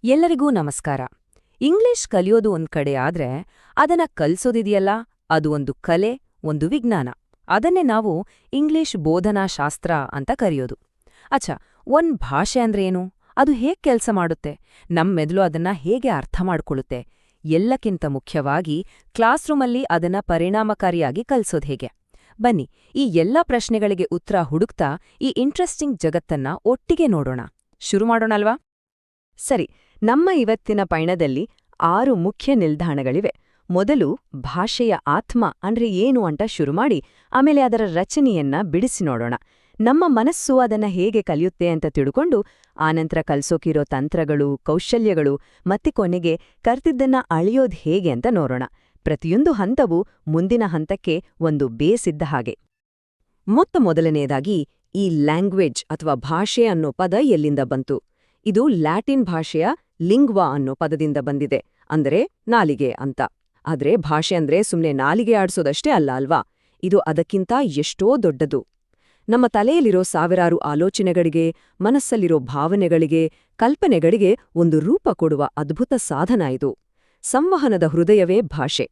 ಎಲ್ಲರಿಗೂ ನಮಸ್ಕಾರ. ಇಂಗ್ಲಿಷ್ ಕಲಿಯೋದು ಒಂದ್ ಕಡೆ ಆದ್ರೆ ಅದನ್ನ ಕಲ್ಸೋದಿದೆಯಲ್ಲ, ಅದು ಒಂದು ಕಲೆ, ಒಂದು ವಿಜ್ಞಾನ. ಅದನ್ನೇ ನಾವು ಇಂಗ್ಲಿಷ್ ಬೋಧನಾಶಾಸ್ತ್ರ ಅಂತ ಕರೆಯೋದು. ಅಚ್ಚಾ, ಒಂದ್ ಭಾಷೆ ಅಂದ್ರೆ ಏನು? ಅದು ಹೇಗ್ ಕೆಲ್ಸ ಮಾಡುತ್ತೆ? ನಮ್ ಮೆದುಳು ಅದನ್ನ ಹೇಗೆ ಅರ್ಥ ಮಾಡ್ಕೊಳ್ಳುತ್ತೆ? ಎಲ್ಲಕ್ಕಿಂತ ಮುಖ್ಯವಾಗಿ ಕ್ಲಾಸ್ರೂಮಲ್ಲಿ ಅದನ್ನ ಪರಿಣಾಮಕಾರಿಯಾಗಿ ಕಲ್ಸೋದ್ ಹೇಗೆ? ಬನ್ನಿ, ಈ ಎಲ್ಲ ಪ್ರಶ್ನೆಗಳಿಗೆ ಉತ್ತರ ಹುಡುಕ್ತಾ ಈ ಇಂಟ್ರೆಸ್ಟಿಂಗ್ ಜಗತ್ತನ್ನ ಒಟ್ಟಿಗೆ ನೋಡೋಣ. ಶುರು ಮಾಡೋಣಲ್ವಾ? ಸರಿ, ನಮ್ಮ ಇವತ್ತಿನ ಪಯಣದಲ್ಲಿ 6 ಮುಖ್ಯ ನಿಲ್ದಾಣಗಳಿವೆ. ಮೊದಲು ಭಾಷೆಯ ಆತ್ಮ ಅಂದ್ರೆ ಏನು ಅಂತ ಶುರು ಮಾಡಿ ಆಮೇಲೆ ಅದರ ರಚನೆಯನ್ನ ಬಿಡಿಸಿ ನೋಡೋಣ. ನಮ್ಮ ಮನಸ್ಸು ಅದನ್ನ ಹೇಗೆ ಕಲಿಯುತ್ತೆ ಅಂತ ತಿಳ್ಕೊಂಡು ಆನಂತರ ಕಲ್ಸೋಕಿರೋ ತಂತ್ರಗಳು, ಕೌಶಲ್ಯಗಳು ಮತ್ತೆ ಕೊನೆಗೆ ಕರ್ತಿದ್ದನ್ನ ಅಳಿಯೋದ್ ಹೇಗೆ ಅಂತ ನೋಡೋಣ. ಪ್ರತಿಯೊಂದು ಹಂತವೂ ಮುಂದಿನ ಹಂತಕ್ಕೆ ಒಂದು ಬೇಸಿದ್ದ ಹಾಗೆ. ಮೊದಲನೆಯದಾಗಿ ಈ ಲ್ಯಾಂಗ್ವೇಜ್ ಅಥವಾ ಭಾಷೆ ಅನ್ನೋ ಪದ ಎಲ್ಲಿಂದ ಬಂತು? ಇದು ಲ್ಯಾಟಿನ್ ಭಾಷೆಯ ಲಿಂಗ್ವಾ ಅನ್ನೋ ಪದದಿಂದ ಬಂದಿದೆ, ಅಂದರೆ ನಾಲಿಗೆ ಅಂತ. ಆದ್ರೆ ಭಾಷೆ ಅಂದ್ರೆ ಸುಮ್ನೆ ನಾಲಿಗೆ ಆಡ್ಸೋದಷ್ಟೇ ಅಲ್ಲ ಅಲ್ವಾ, ಇದು ಅದಕ್ಕಿಂತ ಎಷ್ಟೋ ದೊಡ್ಡದು. ನಮ್ಮ ತಲೆಯಲ್ಲಿರೋ ಸಾವಿರಾರು ಆಲೋಚನೆಗಳಿಗೆ, ಮನಸ್ಸಲ್ಲಿರೋ ಭಾವನೆಗಳಿಗೆ, ಕಲ್ಪನೆಗಳಿಗೆ ಒಂದು ರೂಪ ಕೊಡುವ ಅದ್ಭುತ ಸಾಧನ ಇದು. ಸಂವಹನದ ಹೃದಯವೇ ಭಾಷೆ.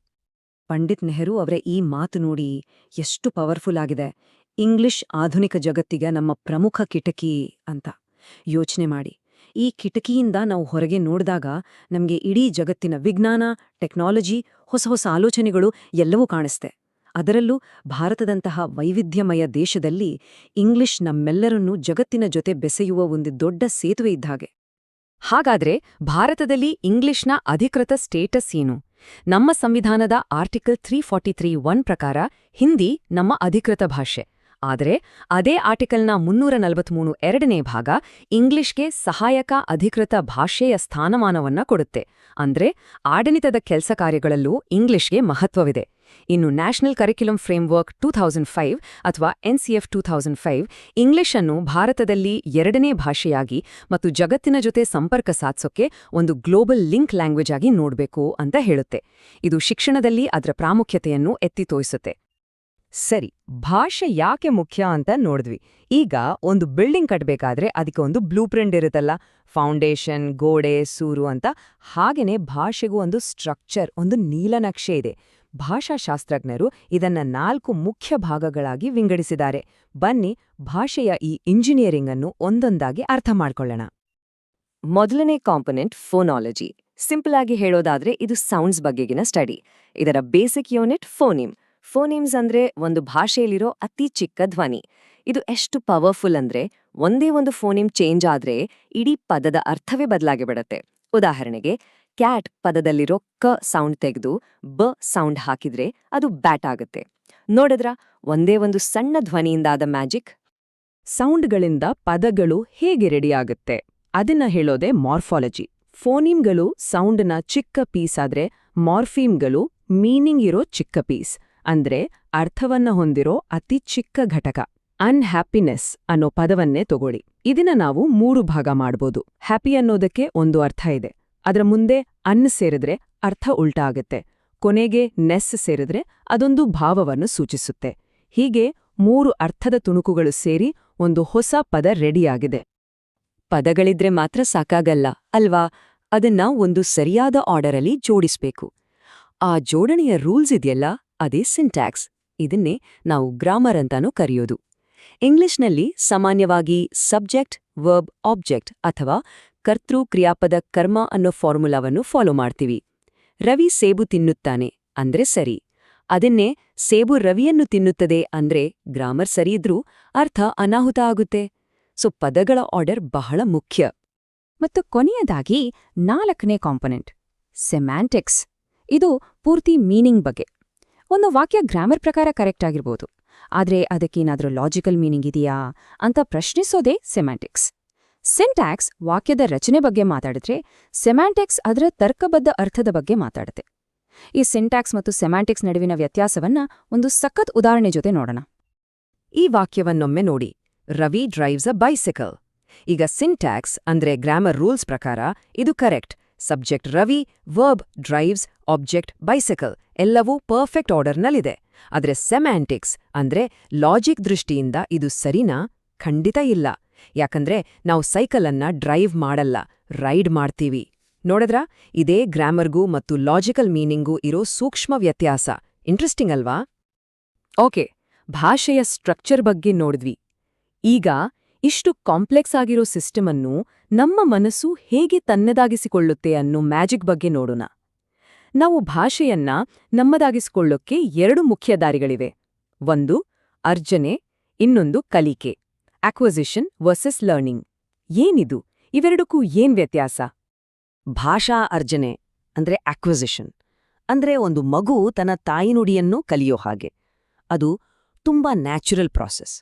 ಪಂಡಿತ್ ನೆಹರು ಅವರ ಈ ಮಾತು ನೋಡಿ ಎಷ್ಟು ಪವರ್ಫುಲ್ ಆಗಿದೆ. ಇಂಗ್ಲಿಷ್ ಆಧುನಿಕ ಜಗತ್ತಿಗೆ ನಮ್ಮ ಪ್ರಮುಖ ಕಿಟಕಿ ಅಂತ. ಯೋಚನೆ ಮಾಡಿ, ಈ ಕಿಟಕಿಯಿಂದ ನಾವು ಹೊರಗೆ ನೋಡಿದಾಗ ನಮ್ಗೆ ಇಡೀ ಜಗತ್ತಿನ ವಿಜ್ಞಾನ, ಟೆಕ್ನಾಲಜಿ, ಹೊಸ ಹೊಸ ಆಲೋಚನೆಗಳು ಎಲ್ಲವೂ ಕಾಣಿಸ್ತೆ. ಅದರಲ್ಲೂ ಭಾರತದಂತಹ ವೈವಿಧ್ಯಮಯ ದೇಶದಲ್ಲಿ ಇಂಗ್ಲಿಷ್ ನಮ್ಮೆಲ್ಲರನ್ನೂ ಜಗತ್ತಿನ ಜೊತೆ ಬೆಸೆಯುವ ಒಂದು ದೊಡ್ಡ ಸೇತುವೆ ಇದ್ದಾಗೆ. ಹಾಗಾದ್ರೆ ಭಾರತದಲ್ಲಿ ಇಂಗ್ಲಿಷ್ನ ಅಧಿಕೃತ ಸ್ಟೇಟಸ್ ಏನು? ನಮ್ಮ ಸಂವಿಧಾನದ ಆರ್ಟಿಕಲ್ 343(1) ಪ್ರಕಾರ ಹಿಂದಿ ನಮ್ಮ ಅಧಿಕೃತ ಭಾಷೆ. ಆದರೆ ಅದೇ ಆರ್ಟಿಕಲ್ನ 343 ಎರಡನೇ ಭಾಗ ಇಂಗ್ಲಿಷ್ಗೆ ಸಹಾಯಕ ಅಧಿಕೃತ ಭಾಷೆಯ ಸ್ಥಾನಮಾನವನ್ನ ಕೊಡುತ್ತೆ. ಅಂದ್ರೆ ಆಡಳಿತದ ಕೆಲಸ ಕಾರ್ಯಗಳಲ್ಲೂ ಇಂಗ್ಲಿಷ್ಗೆ ಮಹತ್ವವಿದೆ. ಇನ್ನು ನ್ಯಾಷನಲ್ ಕರಿಕ್ಯುಲಮ್ ಫ್ರೇಮ್ವರ್ಕ್ 2005 ಅಥವಾ NCF 2005 ಇಂಗ್ಲಿಷ್ ಅನ್ನು ಭಾರತದಲ್ಲಿ ಎರಡನೇ ಭಾಷೆಯಾಗಿ ಮತ್ತು ಜಗತ್ತಿನ ಜೊತೆ ಸಂಪರ್ಕ ಸಾಧಿಸೋಕೆ ಒಂದು ಗ್ಲೋಬಲ್ ಲಿಂಕ್ ಲ್ಯಾಂಗ್ವೇಜ್ ಆಗಿ ನೋಡ್ಬೇಕು ಅಂತ ಹೇಳುತ್ತೆ. ಇದು ಶಿಕ್ಷಣದಲ್ಲಿ ಅದರ ಪ್ರಾಮುಖ್ಯತೆಯನ್ನು ಎತ್ತಿ ತೋರಿಸುತ್ತೆ. ಸರಿ, ಭಾಷೆ ಯಾಕೆ ಮುಖ್ಯ ಅಂತ ನೋಡಿದ್ವಿ. ಈಗ ಒಂದು ಬಿಲ್ಡಿಂಗ್ ಕಟ್ಟಬೇಕಾದ್ರೆ ಅದಕ್ಕೆ ಒಂದು ಬ್ಲೂ ಪ್ರಿಂಟ್ ಇರುತ್ತಲ್ಲ, ಫೌಂಡೇಶನ್, ಗೋಡೆ, ಸೂರು ಅಂತ. ಹಾಗೇನೆ ಭಾಷೆಗೂ ಒಂದು ಸ್ಟ್ರಕ್ಚರ್, ಒಂದು ನೀಲನಕ್ಷೆ ಇದೆ. ಭಾಷಾಶಾಸ್ತ್ರಜ್ಞರು ಇದನ್ನ 4 ಮುಖ್ಯ ಭಾಗಗಳಾಗಿ ವಿಂಗಡಿಸಿದ್ದಾರೆ. ಬನ್ನಿ, ಭಾಷೆಯ ಈ ಇಂಜಿನಿಯರಿಂಗ್ ಅನ್ನು ಒಂದೊಂದಾಗಿ ಅರ್ಥ ಮಾಡ್ಕೊಳ್ಳೋಣ. ಮೊದಲನೇ ಕಾಂಪೊನೆಂಟ್ ಫೋನಾಲಜಿ. ಸಿಂಪಲ್ ಆಗಿ ಹೇಳೋದಾದ್ರೆ ಇದು ಸೌಂಡ್ಸ್ ಬಗ್ಗೆಗಿನ ಸ್ಟಡಿ. ಇದರ ಬೇಸಿಕ್ ಯೂನಿಟ್ ಫೋನಿಮ್. ಫೋನಿಮ್ಸ್ ಅಂದ್ರೆ ಒಂದು ಭಾಷೆಯಲ್ಲಿರೋ ಅತಿ ಚಿಕ್ಕ ಧ್ವನಿ. ಇದು ಎಷ್ಟು ಪವರ್ಫುಲ್ ಅಂದ್ರೆ ಒಂದೇ ಒಂದು ಫೋನಿಮ್ ಚೇಂಜ್ ಆದ್ರೆ ಇಡೀ ಪದದ ಅರ್ಥವೇ ಬದಲಾಗಿಬಿಡತ್ತೆ. ಉದಾಹರಣೆಗೆ, ಕ್ಯಾಟ್ ಪದದಲ್ಲಿರೋ ಕ ಸೌಂಡ್ ತೆಗೆದು ಬ ಸೌಂಡ್ ಹಾಕಿದ್ರೆ ಅದು ಬ್ಯಾಟ್ ಆಗುತ್ತೆ. ನೋಡಿದ್ರ, ಒಂದೇ ಒಂದು ಸಣ್ಣ ಧ್ವನಿಯಿಂದಾದ ಮ್ಯಾಜಿಕ್. ಸೌಂಡ್ಗಳಿಂದ ಪದಗಳು ಹೇಗೆ ರೆಡಿಯಾಗುತ್ತೆ ಅದನ್ನ ಹೇಳೋದೇ ಮಾರ್ಫಾಲಜಿ. ಫೋನಿಮ್ಗಳು ಸೌಂಡ್ನ ಚಿಕ್ಕ ಪೀಸ್ ಆದ್ರೆ ಮಾರ್ಫೀಮ್ಗಳು ಮೀನಿಂಗ್ ಇರೋ ಚಿಕ್ಕ ಪೀಸ್, ಅಂದ್ರೆ ಅರ್ಥವನ್ನ ಹೊಂದಿರೋ ಅತಿ ಚಿಕ್ಕ ಘಟಕ. ಅನ್ಹ್ಯಾಪಿನೆಸ್ ಅನ್ನೋ ಪದವನ್ನೇ ತಗೊಳ್ಳಿ. ಇದನ್ನ ನಾವು 3 ಭಾಗ ಮಾಡ್ಬೋದು. ಹ್ಯಾಪಿ ಅನ್ನೋದಕ್ಕೆ ಒಂದು ಅರ್ಥ ಇದೆ, ಅದರ ಮುಂದೆ ಅನ್ ಸೇರಿದ್ರೆ ಅರ್ಥ ಉಲ್ಟಾ ಆಗುತ್ತೆ, ಕೊನೆಗೆ ನೆಸ್ ಸೇರಿದ್ರೆ ಅದೊಂದು ಭಾವವನ್ನು ಸೂಚಿಸುತ್ತೆ. ಹೀಗೆ 3 ಅರ್ಥದ ತುಣುಕುಗಳು ಸೇರಿ ಒಂದು ಹೊಸ ಪದ ರೆಡಿಯಾಗಿದೆ. ಪದಗಳಿದ್ರೆ ಮಾತ್ರ ಸಾಕಾಗಲ್ಲ ಅಲ್ವಾ, ಅದನ್ನ ಒಂದು ಸರಿಯಾದ ಆರ್ಡರಲ್ಲಿ ಜೋಡಿಸ್ಬೇಕು. ಆ ಜೋಡಣೆಯ ರೂಲ್ಸ್ ಇದೆಯಲ್ಲ, ಅದೇ ಸಿಂಟ್ಯಾಕ್ಸ್. ಇದನ್ನೇ ನಾವು ಗ್ರಾಮರ್ ಅಂತಾನೂ ಕರೆಯೋದು. ಇಂಗ್ಲಿಷ್ನಲ್ಲಿ ಸಾಮಾನ್ಯವಾಗಿ ಸಬ್ಜೆಕ್ಟ್, ವರ್ಬ್, ಆಬ್ಜೆಕ್ಟ್ ಅಥವಾ ಕರ್ತೃ ಕ್ರಿಯಾಪದ ಕರ್ಮ ಅನ್ನೋ ಫಾರ್ಮುಲಾವನ್ನು ಫಾಲೋ ಮಾಡ್ತೀವಿ. ರವಿ ಸೇಬು ತಿನ್ನುತ್ತಾನೆ ಅಂದ್ರೆ ಸರಿ. ಅದನ್ನೇ ಸೇಬು ರವಿಯನ್ನು ತಿನ್ನುತ್ತದೆ ಅಂದ್ರೆ ಗ್ರಾಮರ್ ಸರಿಯಿದ್ರೂ ಅರ್ಥ ಅನಾಹುತ ಆಗುತ್ತೆ. ಸೊ ಪದಗಳ ಆರ್ಡರ್ ಬಹಳ ಮುಖ್ಯ. ಮತ್ತು ಕೊನೆಯದಾಗಿ 4ನೇ ಕಾಂಪೊನೆಂಟ್ ಸೆಮ್ಯಾಂಟಿಕ್ಸ್. ಇದು ಪೂರ್ತಿ ಮೀನಿಂಗ್ ಬಗ್ಗೆ. ಒಂದು ವಾಕ್ಯ ಗ್ರಾಮರ್ ಪ್ರಕಾರ ಕರೆಕ್ಟ್ ಆಗಿರ್ಬೋದು, ಆದ್ರೆ ಅದಕ್ಕೇನಾದ್ರೂ ಲಾಜಿಕಲ್ ಮೀನಿಂಗ್ ಇದೆಯಾ ಅಂತ ಪ್ರಶ್ನಿಸೋದೇ ಸೆಮ್ಯಾಂಟಿಕ್ಸ್. ಸಿಂಟ್ಯಾಕ್ಸ್ ವಾಕ್ಯದ ರಚನೆ ಬಗ್ಗೆ ಮಾತಾಡಿದ್ರೆ, ಸೆಮ್ಯಾಂಟಿಕ್ಸ್ ಅದರ ತರ್ಕಬದ್ಧ ಅರ್ಥದ ಬಗ್ಗೆ ಮಾತಾಡುತ್ತೆ. ಈ ಸಿಂಟ್ಯಾಕ್ಸ್ ಮತ್ತು ಸೆಮ್ಯಾಂಟಿಕ್ಸ್ ನಡುವಿನ ವ್ಯತ್ಯಾಸವನ್ನ ಒಂದು ಸಖತ್ ಉದಾಹರಣೆ ಜೊತೆ ನೋಡೋಣ. ಈ ವಾಕ್ಯವನ್ನೊಮ್ಮೆ ನೋಡಿ, ರವಿ ಡ್ರೈವ್ಸ್ ಅ ಬೈಸಿಕಲ್. ಈಗ ಸಿಂಟ್ಯಾಕ್ಸ್ ಅಂದ್ರೆ ಗ್ರಾಮರ್ ರೂಲ್ಸ್ ಪ್ರಕಾರ ಇದು correct. Subject Ravi, verb drives, object bicycle ಎಲ್ಲವೂ ಪರ್ಫೆಕ್ಟ್ ಆರ್ಡರ್ನಲ್ಲಿದೆ. ಆದ್ರೆ ಸೆಮ್ಯಾಂಟಿಕ್ಸ್ ಅಂದ್ರೆ ಲಾಜಿಕ್ ದೃಷ್ಟಿಯಿಂದ ಇದು ಸರಿನಾ? ಖಂಡಿತ ಇಲ್ಲ. ಯಾಕಂದ್ರೆ ನಾವು ಸೈಕಲ್ ಅನ್ನ ಡ್ರೈವ್ ಮಾಡಲ್ಲ, ರೈಡ್ ಮಾಡ್ತೀವಿ. ನೋಡಿದ್ರಾ, ಇದೇ ಗ್ರಾಮರ್ಗೂ ಮತ್ತು ಲಾಜಿಕಲ್ ಮೀನಿಂಗೂ ಇರೋ ಸೂಕ್ಷ್ಮ ವ್ಯತ್ಯಾಸ. ಇಂಟ್ರೆಸ್ಟಿಂಗ್ ಅಲ್ವಾ? ಓಕೆ, ಭಾಷೆಯ ಸ್ಟ್ರಕ್ಚರ್ ಬಗ್ಗೆ ನೋಡಿದ್ವಿ. ಈಗ ಇಷ್ಟು ಕಾಂಪ್ಲೆಕ್ಸ್ ಆಗಿರೋ ಸಿಸ್ಟಮ್ ಅನ್ನು ನಮ್ಮ ಮನಸ್ಸು ಹೇಗೆ ತನ್ನದಾಗಿಸಿಕೊಳ್ಳುತ್ತೆ ಅನ್ನೋ ಮ್ಯಾಜಿಕ್ ಬಗ್ಗೆ ನೋಡೋಣ. ನಾವು ಭಾಷೆಯನ್ನ ನಮ್ಮದಾಗಿಸಿಕೊಳ್ಳೋಕ್ಕೆ 2 ಮುಖ್ಯ ದಾರಿಗಳಿವೆ. ಒಂದು ಅರ್ಜನೆ, ಇನ್ನೊಂದು ಕಲಿಕೆ. Acquisition versus learning. ಏನಿದು? ಇವೆರಡಕ್ಕೂ ಏನ್ ವ್ಯತ್ಯಾಸ? ಭಾಷಾ ಅರ್ಜನೆ ಅಂದ್ರೆ ಅಕ್ವಿಸಿಷನ್ ಅಂದ್ರೆ ಒಂದು ಮಗು ತನ್ನ ತಾಯಿನುಡಿಯನ್ನು ಕಲಿಯೋ ಹಾಗೆ. ಅದು ತುಂಬಾ ನ್ಯಾಚುರಲ್ ಪ್ರಾಸೆಸ್.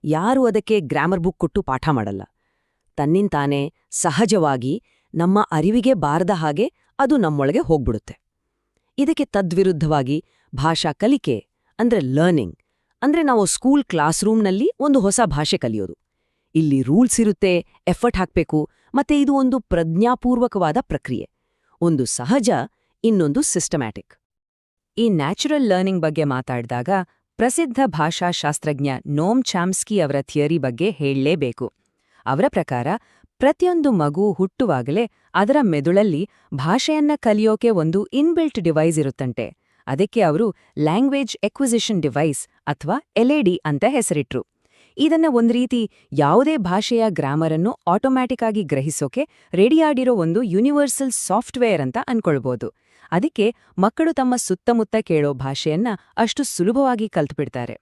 ಯಾರೂ ಅದಕ್ಕೆ ಗ್ರಾಮರ್ ಬುಕ್ ಕೊಟ್ಟು ಪಾಠ ಮಾಡಲ್ಲ. ತನ್ನಿಂತಾನೇ ಸಹಜವಾಗಿ ನಮ್ಮ ಅರಿವಿಗೆ ಬಾರದ ಹಾಗೆ ಅದು ನಮ್ಮೊಳಗೆ ಹೋಗ್ಬಿಡುತ್ತೆ. ಇದಕ್ಕೆ ತದ್ವಿರುದ್ಧವಾಗಿ ಭಾಷಾ ಕಲಿಕೆ ಅಂದ್ರೆ ಲರ್ನಿಂಗ್ ಅಂದ್ರೆ ನಾವು ಸ್ಕೂಲ್ ಕ್ಲಾಸ್ ರೂಮ್ನಲ್ಲಿ ಒಂದು ಹೊಸ ಭಾಷೆ ಕಲಿಯೋದು. ಇಲ್ಲಿ ರೂಲ್ಸ್ ಇರುತ್ತೆ, ಎಫರ್ಟ್ ಹಾಕ್ಬೇಕು, ಮತ್ತೆ ಇದು ಒಂದು ಪ್ರಜ್ಞಾಪೂರ್ವಕವಾದ ಪ್ರಕ್ರಿಯೆ. ಒಂದು ಸಹಜ, ಇನ್ನೊಂದು ಸಿಸ್ಟಮ್ಯಾಟಿಕ್. ಈ ನ್ಯಾಚುರಲ್ ಲರ್ನಿಂಗ್ ಬಗ್ಗೆ ಮಾತಾಡಿದಾಗ ಪ್ರಸಿದ್ಧ ಭಾಷಾಶಾಸ್ತ್ರಜ್ಞ ನೋಮ್ ಚಾಮ್ಸ್ಕಿ ಅವರ ಥಿಯರಿ ಬಗ್ಗೆ ಹೇಳಲೇಬೇಕು. ಅವರ ಪ್ರಕಾರ ಪ್ರತಿಯೊಂದು ಮಗು ಹುಟ್ಟುವಾಗಲೇ ಅದರ ಮೆದುಳಲ್ಲಿ ಭಾಷೆಯನ್ನ ಕಲಿಯೋಕೆ ಒಂದು ಇನ್ಬಿಲ್ಟ್ ಡಿವೈಸ್ ಇರುತ್ತಂತೆ. ಅದಕ್ಕೆ ಅವರು ಲ್ಯಾಂಗ್ವೇಜ್ ಎಕ್ವಿಸಿಷನ್ ಡಿವೈಸ್ ಅಥವಾ LAD ಅಂತ ಹೆಸರಿಟ್ರು. ಇದನ್ನ ಒಂದ್ ರೀತಿ ಯಾವುದೇ ಭಾಷೆಯ ಗ್ರಾಮರನ್ನು ಆಟೋಮ್ಯಾಟಿಕ್ ಆಗಿ ಗ್ರಹಿಸೋಕೆ ರೆಡಿಯಾಡಿರೋ ಒಂದು ಯೂನಿವರ್ಸಲ್ ಸಾಫ್ಟ್ವೇರ್ ಅಂತ ಅನ್ಕೊಳ್ಬೋದು. ಅದಕ್ಕೆ ಮಕ್ಕಳು ತಮ್ಮ ಸುತ್ತಮುತ್ತ ಕೇಳೋ ಭಾಷೆಯನ್ನ ಅಷ್ಟು ಸುಲಭವಾಗಿ ಕಲ್ತ್ಬಿಡ್ತಾರೆ.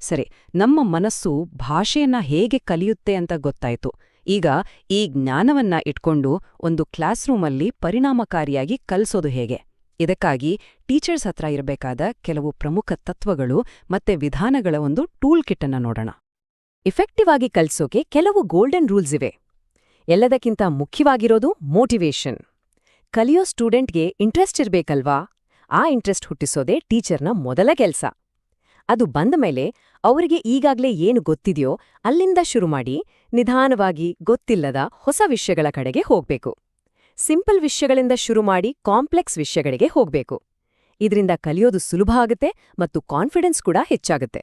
ಸರಿ, ನಮ್ಮ ಮನಸ್ಸು ಭಾಷೆಯನ್ನ ಹೇಗೆ ಕಲಿಯುತ್ತೆ ಅಂತ ಗೊತ್ತಾಯ್ತು. ಈಗ ಈ ಜ್ಞಾನವನ್ನ ಇಟ್ಕೊಂಡು ಒಂದು ಕ್ಲಾಸ್ ರೂಮಲ್ಲಿ ಪರಿಣಾಮಕಾರಿಯಾಗಿ ಕಲಿಸೋದು ಹೇಗೆ? ಇದಕ್ಕಾಗಿ ಟೀಚರ್ಸ್ ಹತ್ರ ಇರಬೇಕಾದ ಕೆಲವು ಪ್ರಮುಖ ತತ್ವಗಳು ಮತ್ತೆ ವಿಧಾನಗಳ ಒಂದು ಟೂಲ್ ಕಿಟ್ ಅನ್ನ ನೋಡೋಣ. ಇಫೆಕ್ಟಿವ್ ಆಗಿ ಕಲಿಸೋಕೆ ಕೆಲವು ಗೋಲ್ಡನ್ ರೂಲ್ಸ್ ಇವೆ. ಎಲ್ಲದಕ್ಕಿಂತ ಮುಖ್ಯವಾಗಿರೋದು ಮೋಟಿವೇಶನ್. ಕಲಿಯೋ ಸ್ಟೂಡೆಂಟ್ಗೆ ಇಂಟ್ರೆಸ್ಟ್ ಇರ್ಬೇಕಲ್ವಾ? ಆ ಇಂಟ್ರೆಸ್ಟ್ ಹುಟ್ಟಿಸೋದೇ ಟೀಚರ್ನ ಮೊದಲ ಕೆಲ್ಸ. ಅದು ಬಂದ ಮೇಲೆ ಅವರಿಗೆ ಈಗಾಗ್ಲೇ ಏನು ಗೊತ್ತಿದೆಯೋ ಅಲ್ಲಿಂದ ಶುರು ಮಾಡಿ ನಿಧಾನವಾಗಿ ಗೊತ್ತಿಲ್ಲದ ಹೊಸ ವಿಷಯಗಳ ಕಡೆಗೆ ಹೋಗ್ಬೇಕು. ಸಿಂಪಲ್ ವಿಷಯಗಳಿಂದ ಶುರು ಮಾಡಿ ಕಾಂಪ್ಲೆಕ್ಸ್ ವಿಷಯಗಳಿಗೆ ಹೋಗ್ಬೇಕು. ಇದರಿಂದ ಕಲಿಯೋದು ಸುಲಭ ಆಗುತ್ತೆ ಮತ್ತು ಕಾನ್ಫಿಡೆನ್ಸ್ ಕೂಡ ಹೆಚ್ಚಾಗುತ್ತೆ.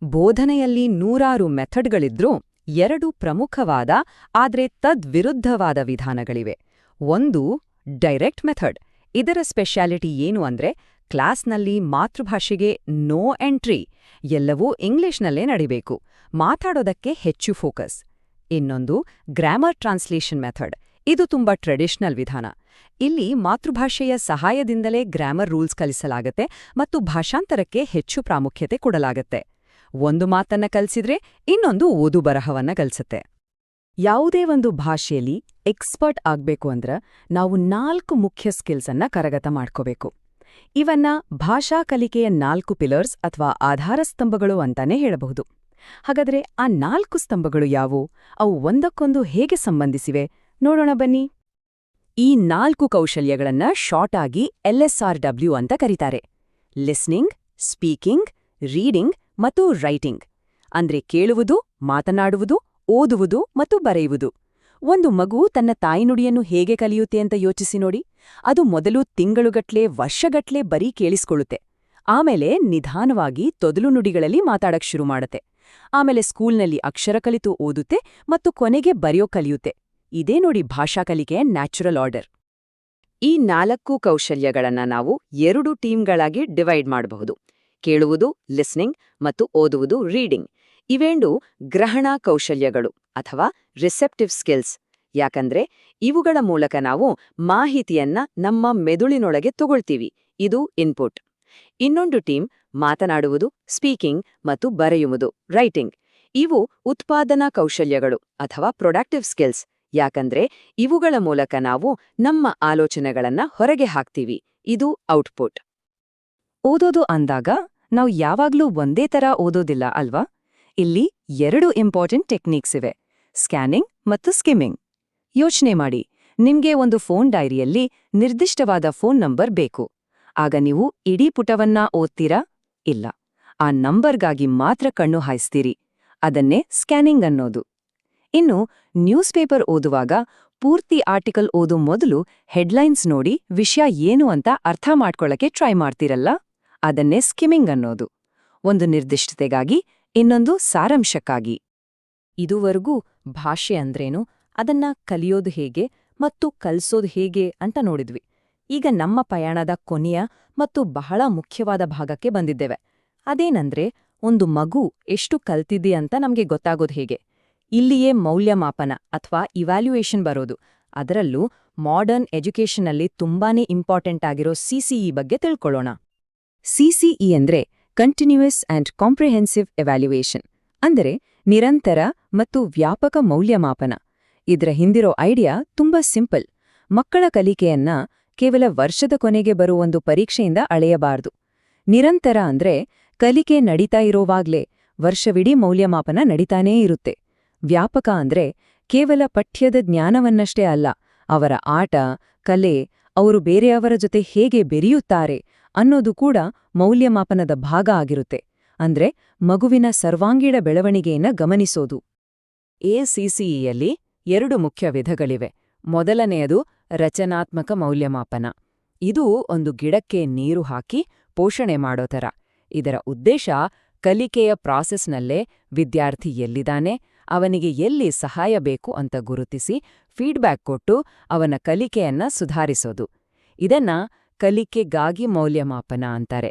ಬೋಧನೆಯಲ್ಲಿ ನೂರಾರು ಮೆಥಡ್ಗಳಿದ್ರೂ 2 ಪ್ರಮುಖವಾದ ಆದ್ರೆ ತದ್ವಿರುದ್ಧವಾದ ವಿಧಾನಗಳಿವೆ. ಒಂದು ಡೈರೆಕ್ಟ್ ಮೆಥಡ್. ಇದರ ಸ್ಪೆಷಾಲಿಟಿ ಏನು ಅಂದ್ರೆ ಕ್ಲಾಸ್ನಲ್ಲಿ ಮಾತೃಭಾಷೆಗೆ ನೋ ಎಂಟ್ರಿ. ಎಲ್ಲವೂ ಇಂಗ್ಲಿಷ್ನಲ್ಲೇ ನಡಿಬೇಕು. ಮಾತಾಡೋದಕ್ಕೆ ಹೆಚ್ಚು ಫೋಕಸ್. ಇನ್ನೊಂದು ಗ್ರಾಮರ್ ಟ್ರಾನ್ಸ್ಲೇಷನ್ ಮೆಥಡ್. ಇದು ತುಂಬಾ ಟ್ರೆಡಿಷನಲ್ ವಿಧಾನ. ಇಲ್ಲಿ ಮಾತೃಭಾಷೆಯ ಸಹಾಯದಿಂದಲೇ ಗ್ರಾಮರ್ ರೂಲ್ಸ್ ಕಲಿಸಲಾಗತ್ತೆ ಮತ್ತು ಭಾಷಾಂತರಕ್ಕೆ ಹೆಚ್ಚು ಪ್ರಾಮುಖ್ಯತೆ ಕೊಡಲಾಗತ್ತೆ. ಒಂದು ಮಾತನ್ನ ಕಲಿಸಿದ್ರೆ ಇನ್ನೊಂದು ಓದು ಬರಹವನ್ನ ಕಲಿಸುತ್ತೆ. ಯಾವುದೇ ಒಂದು ಭಾಷೆಯಲ್ಲಿ ಎಕ್ಸ್ಪರ್ಟ್ ಆಗ್ಬೇಕು ಅಂದ್ರ ನಾವು 4 ಮುಖ್ಯ ಸ್ಕಿಲ್ಸ್ ಅನ್ನ ಕರಗತ ಮಾಡ್ಕೋಬೇಕು. ಇವನ್ನ ಭಾಷಾ ಕಲಿಕೆಯ 4 ಪಿಲರ್ಸ್ ಅಥವಾ ಆಧಾರ ಸ್ತಂಭಗಳು ಅಂತಾನೆ ಹೇಳಬಹುದು. ಹಾಗಾದ್ರೆ ಆ 4 ಸ್ತಂಭಗಳು ಯಾವುವು? ಅವು ಒಂದಕ್ಕೊಂದು ಹೇಗೆ ಸಂಬಂಧಿಸಿವೆ? ನೋಡೋಣ ಬನ್ನಿ. ಈ 4 ಕೌಶಲ್ಯಗಳನ್ನ ಶಾರ್ಟ್ ಆಗಿ LSRW ಅಂತ ಕರೀತಾರೆ. ಲಿಸ್ನಿಂಗ್, ಸ್ಪೀಕಿಂಗ್, ರೀಡಿಂಗ್ ಮತ್ತು ರೈಟಿಂಗ್. ಅಂದ್ರೆ ಕೇಳುವುದು, ಮಾತನಾಡುವುದು, ಓದುವುದು ಮತ್ತು ಬರೆಯುವುದು. ಒಂದು ಮಗು ತನ್ನ ತಾಯಿನುಡಿಯನ್ನು ಹೇಗೆ ಕಲಿಯುತ್ತೆ ಅಂತ ಯೋಚಿಸಿ ನೋಡಿ. ಅದು ಮೊದಲು ತಿಂಗಳುಗಟ್ಲೆ, ವರ್ಷಗಟ್ಲೆ ಬರೀ ಕೇಳಿಸ್ಕೊಳ್ಳುತ್ತೆ. ಆಮೇಲೆ ನಿಧಾನವಾಗಿ ತೊದಲು ನುಡಿಗಳಲ್ಲಿ ಮಾತಾಡಕ್ ಶುರು ಮಾಡುತ್ತೆ. ಆಮೇಲೆ ಸ್ಕೂಲ್ನಲ್ಲಿ ಅಕ್ಷರ ಕಲಿತು ಓದುತ್ತೆ ಮತ್ತು ಕೊನೆಗೆ ಬರೆಯೋ ಕಲಿಯುತ್ತೆ. ಇದೇ ನೋಡಿ ಭಾಷಾ ಕಲಿಕೆಯ ನ್ಯಾಚುರಲ್ ಆರ್ಡರ್. ಈ 4 ಕೌಶಲ್ಯಗಳನ್ನ ನಾವು 2 ಟೀಮ್ಗಳಾಗಿ ಡಿವೈಡ್ ಮಾಡಬಹುದು. ಕೇಳುವುದು ಲಿಸ್ನಿಂಗ್ ಮತ್ತು ಓದುವುದು ರೀಡಿಂಗ್. ಇವೆಂಡು ಗ್ರಹಣ ಕೌಶಲ್ಯಗಳು ಅಥವಾ ರಿಸೆಪ್ಟಿವ್ ಸ್ಕಿಲ್ಸ್. ಯಾಕಂದ್ರೆ ಇವುಗಳ ಮೂಲಕ ನಾವು ಮಾಹಿತಿಯನ್ನ ನಮ್ಮ ಮೆದುಳಿನೊಳಗೆ ತಗೊಳ್ತೀವಿ. ಇದು ಇನ್ಪುಟ್. ಇನ್ನೊಂದು ಟೀಮ್ ಮಾತನಾಡುವುದು ಸ್ಪೀಕಿಂಗ್ ಮತ್ತು ಬರೆಯುವುದು ರೈಟಿಂಗ್. ಇವು ಉತ್ಪಾದನಾ ಕೌಶಲ್ಯಗಳು ಅಥವಾ ಪ್ರೊಡಕ್ಟಿವ್ ಸ್ಕಿಲ್ಸ್. ಯಾಕಂದ್ರೆ ಇವುಗಳ ಮೂಲಕ ನಾವು ನಮ್ಮ ಆಲೋಚನೆಗಳನ್ನ ಹೊರಗೆ ಹಾಕ್ತೀವಿ. ಇದು ಔಟ್ಪುಟ್. ಓದೋದು ಅಂದಾಗ ನಾವು ಯಾವಾಗ್ಲೂ ಒಂದೇ ತರ ಓದೋದಿಲ್ಲ ಅಲ್ವಾ? ಇಲ್ಲಿ 2 ಇಂಪಾರ್ಟೆಂಟ್ ಟೆಕ್ನಿಕ್ಸ್ ಇವೆ: ಸ್ಕ್ಯಾನಿಂಗ್ ಮತ್ತು ಸ್ಕಿಮ್ಮಿಂಗ್. ಯೋಚನೆ ಮಾಡಿ, ನಿಮ್ಗೆ ಒಂದು ಫೋನ್ ಡೈರಿಯಲ್ಲಿ ನಿರ್ದಿಷ್ಟವಾದ ಫೋನ್ ನಂಬರ್ ಬೇಕು. ಆಗ ನೀವು ಇಡೀ ಪುಟವನ್ನ ಓದ್ತೀರಾ? ಇಲ್ಲ. ಆ ನಂಬರ್ಗಾಗಿ ಮಾತ್ರ ಕಣ್ಣು ಹಾಯಿಸ್ತೀರಿ. ಅದನ್ನೇ ಸ್ಕ್ಯಾನಿಂಗ್ ಅನ್ನೋದು. ಇನ್ನು ನ್ಯೂಸ್ ಪೇಪರ್ ಓದುವಾಗ ಪೂರ್ತಿ ಆರ್ಟಿಕಲ್ ಓದೋ ಮೊದಲು ಹೆಡ್ಲೈನ್ಸ್ ನೋಡಿ ವಿಷಯ ಏನು ಅಂತ ಅರ್ಥ ಮಾಡ್ಕೊಳ್ಳಕ್ಕೆ ಟ್ರೈ ಮಾಡ್ತೀರಲ್ಲ, ಅದನ್ನೇ ಸ್ಕಿಮ್ಮಿಂಗ್ ಅನ್ನೋದು. ಒಂದು ನಿರ್ದಿಷ್ಟತೆಗಾಗಿ, ಇನ್ನೊಂದು ಸಾರಾಂಶಕ್ಕಾಗಿ. ಇದುವರೆಗೂ ಭಾಷೆ ಅಂದ್ರೇನು, ಅದನ್ನ ಕಲಿಯೋದು ಹೇಗೆ ಮತ್ತು ಕಲ್ಸೋದು ಹೇಗೆ ಅಂತ ನೋಡಿದ್ವಿ. ಈಗ ನಮ್ಮ ಪಯಣದ ಕೊನೆಯ ಮತ್ತು ಬಹಳ ಮುಖ್ಯವಾದ ಭಾಗಕ್ಕೆ ಬಂದಿದ್ದೇವೆ. ಅದೇನಂದ್ರೆ ಒಂದು ಮಗು ಎಷ್ಟು ಕಲ್ತಿದೆ ಅಂತ ನಮ್ಗೆ ಗೊತ್ತಾಗೋದು ಹೇಗೆ. ಇಲ್ಲಿಯೇ ಮೌಲ್ಯಮಾಪನ ಅಥವಾ ಇವ್ಯಾಲ್ಯೂಯೇಷನ್ ಬರೋದು. ಅದರಲ್ಲೂ ಮಾಡರ್ನ್ ಎಜುಕೇಷನ್ನಲ್ಲಿ ತುಂಬಾನೇ ಇಂಪಾರ್ಟೆಂಟ್ ಆಗಿರೋ ಸಿಸಿಇ ಬಗ್ಗೆ ತಿಳ್ಕೊಳ್ಳೋಣ. ಸಿಸಿಇ ಅಂದ್ರೆ ಕಂಟಿನ್ಯೂಯಸ್ ಆ್ಯಂಡ್ ಕಾಂಪ್ರಿಹೆನ್ಸಿವ್ ಎವ್ಯಾಲ್ಯೂಯೇಷನ್, ಅಂದರೆ ನಿರಂತರ ಮತ್ತು ವ್ಯಾಪಕ ಮೌಲ್ಯಮಾಪನ. ಇದರ ಹಿಂದಿರೋ ಐಡಿಯಾ ತುಂಬಾ ಸಿಂಪಲ್. ಮಕ್ಕಳ ಕಲಿಕೆಯನ್ನ ಕೇವಲ ವರ್ಷದ ಕೊನೆಗೆ ಬರುವ ಒಂದು ಪರೀಕ್ಷೆಯಿಂದ ಅಳೆಯಬಾರದು. ನಿರಂತರ ಅಂದ್ರೆ ಕಲಿಕೆ ನಡೀತಾ ಇರೋವಾಗ್ಲೇ ವರ್ಷವಿಡೀ ಮೌಲ್ಯಮಾಪನ ನಡೀತಾನೇ ಇರುತ್ತೆ. ವ್ಯಾಪಕ ಅಂದ್ರೆ ಕೇವಲ ಪಠ್ಯದ ಜ್ಞಾನವನ್ನಷ್ಟೇ ಅಲ್ಲ, ಅವರ ಆಟ, ಕಲೆ, ಅವರು ಬೇರೆಯವರ ಜೊತೆ ಹೇಗೆ ಬೆರೆಯುತ್ತಾರೆ ಅನ್ನೋದು ಕೂಡ ಮೌಲ್ಯಮಾಪನದ ಭಾಗ ಆಗಿರುತ್ತೆ. ಅಂದ್ರೆ ಮಗುವಿನ ಸರ್ವಾಂಗೀಣ ಬೆಳವಣಿಗೆಯನ್ನ ಗಮನಿಸೋದು. ಎಸಿಸಿಇಯಲ್ಲಿ 2 ಮುಖ್ಯ ವಿಧಗಳಿವೆ. ಮೊದಲನೆಯದು ರಚನಾತ್ಮಕ ಮೌಲ್ಯಮಾಪನ. ಇದು ಒಂದು ಗಿಡಕ್ಕೆ ನೀರು ಹಾಕಿ ಪೋಷಣೆ ಮಾಡೋ ಥರ. ಇದರ ಉದ್ದೇಶ ಕಲಿಕೆಯ ಪ್ರಾಸೆಸ್ನಲ್ಲೇ ವಿದ್ಯಾರ್ಥಿ ಎಲ್ಲಿದ್ದಾನೆ, ಅವನಿಗೆ ಎಲ್ಲಿ ಸಹಾಯ ಬೇಕು ಅಂತ ಗುರುತಿಸಿ ಫೀಡ್ಬ್ಯಾಕ್ ಕೊಟ್ಟು ಅವನ ಕಲಿಕೆಯನ್ನ ಸುಧಾರಿಸೋದು. ಇದನ್ನ ಕಲಿಕೆಗಾಗಿ ಮೌಲ್ಯಮಾಪನ ಅಂತಾರೆ.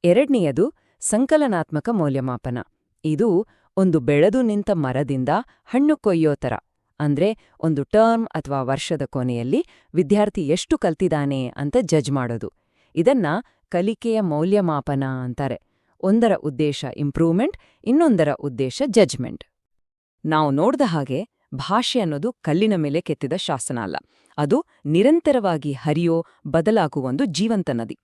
ಎರಡನೆಯದು ಸಂಕಲನಾತ್ಮಕ ಮೌಲ್ಯಮಾಪನ. ಇದು ಒಂದು ಬೆಳೆದು ನಿಂತ ಮರದಿಂದ ಹಣ್ಣು ಕೊಯ್ಯೋ ಥರ. ಅಂದ್ರೆ ಒಂದು ಟರ್ಮ್ ಅಥವಾ ವರ್ಷದ ಕೊನೆಯಲ್ಲಿ ವಿದ್ಯಾರ್ಥಿ ಎಷ್ಟು ಕಲ್ತಿದ್ದಾನೆ ಅಂತ ಜಡ್ಜ್ ಮಾಡೋದು. ಇದನ್ನ ಕಲಿಕೆಯ ಮೌಲ್ಯಮಾಪನ ಅಂತಾರೆ. ಒಂದರ ಉದ್ದೇಶ ಇಂಪ್ರೂವ್ಮೆಂಟ್, ಇನ್ನೊಂದರ ಉದ್ದೇಶ ಜಡ್ಜ್ಮೆಂಟ್. ನಾವು ನೋಡ್ದ ಹಾಗೆ ಭಾಷೆ ಅನ್ನೋದು ಕಲ್ಲಿನ ಮೇಲೆ ಕೆತ್ತಿದ ಶಾಸನ ಅಲ್ಲ. ಅದು ನಿರಂತರವಾಗಿ ಹರಿಯೋ, ಬದಲಾಗುವ ಒಂದು ಜೀವಂತ ನದಿ.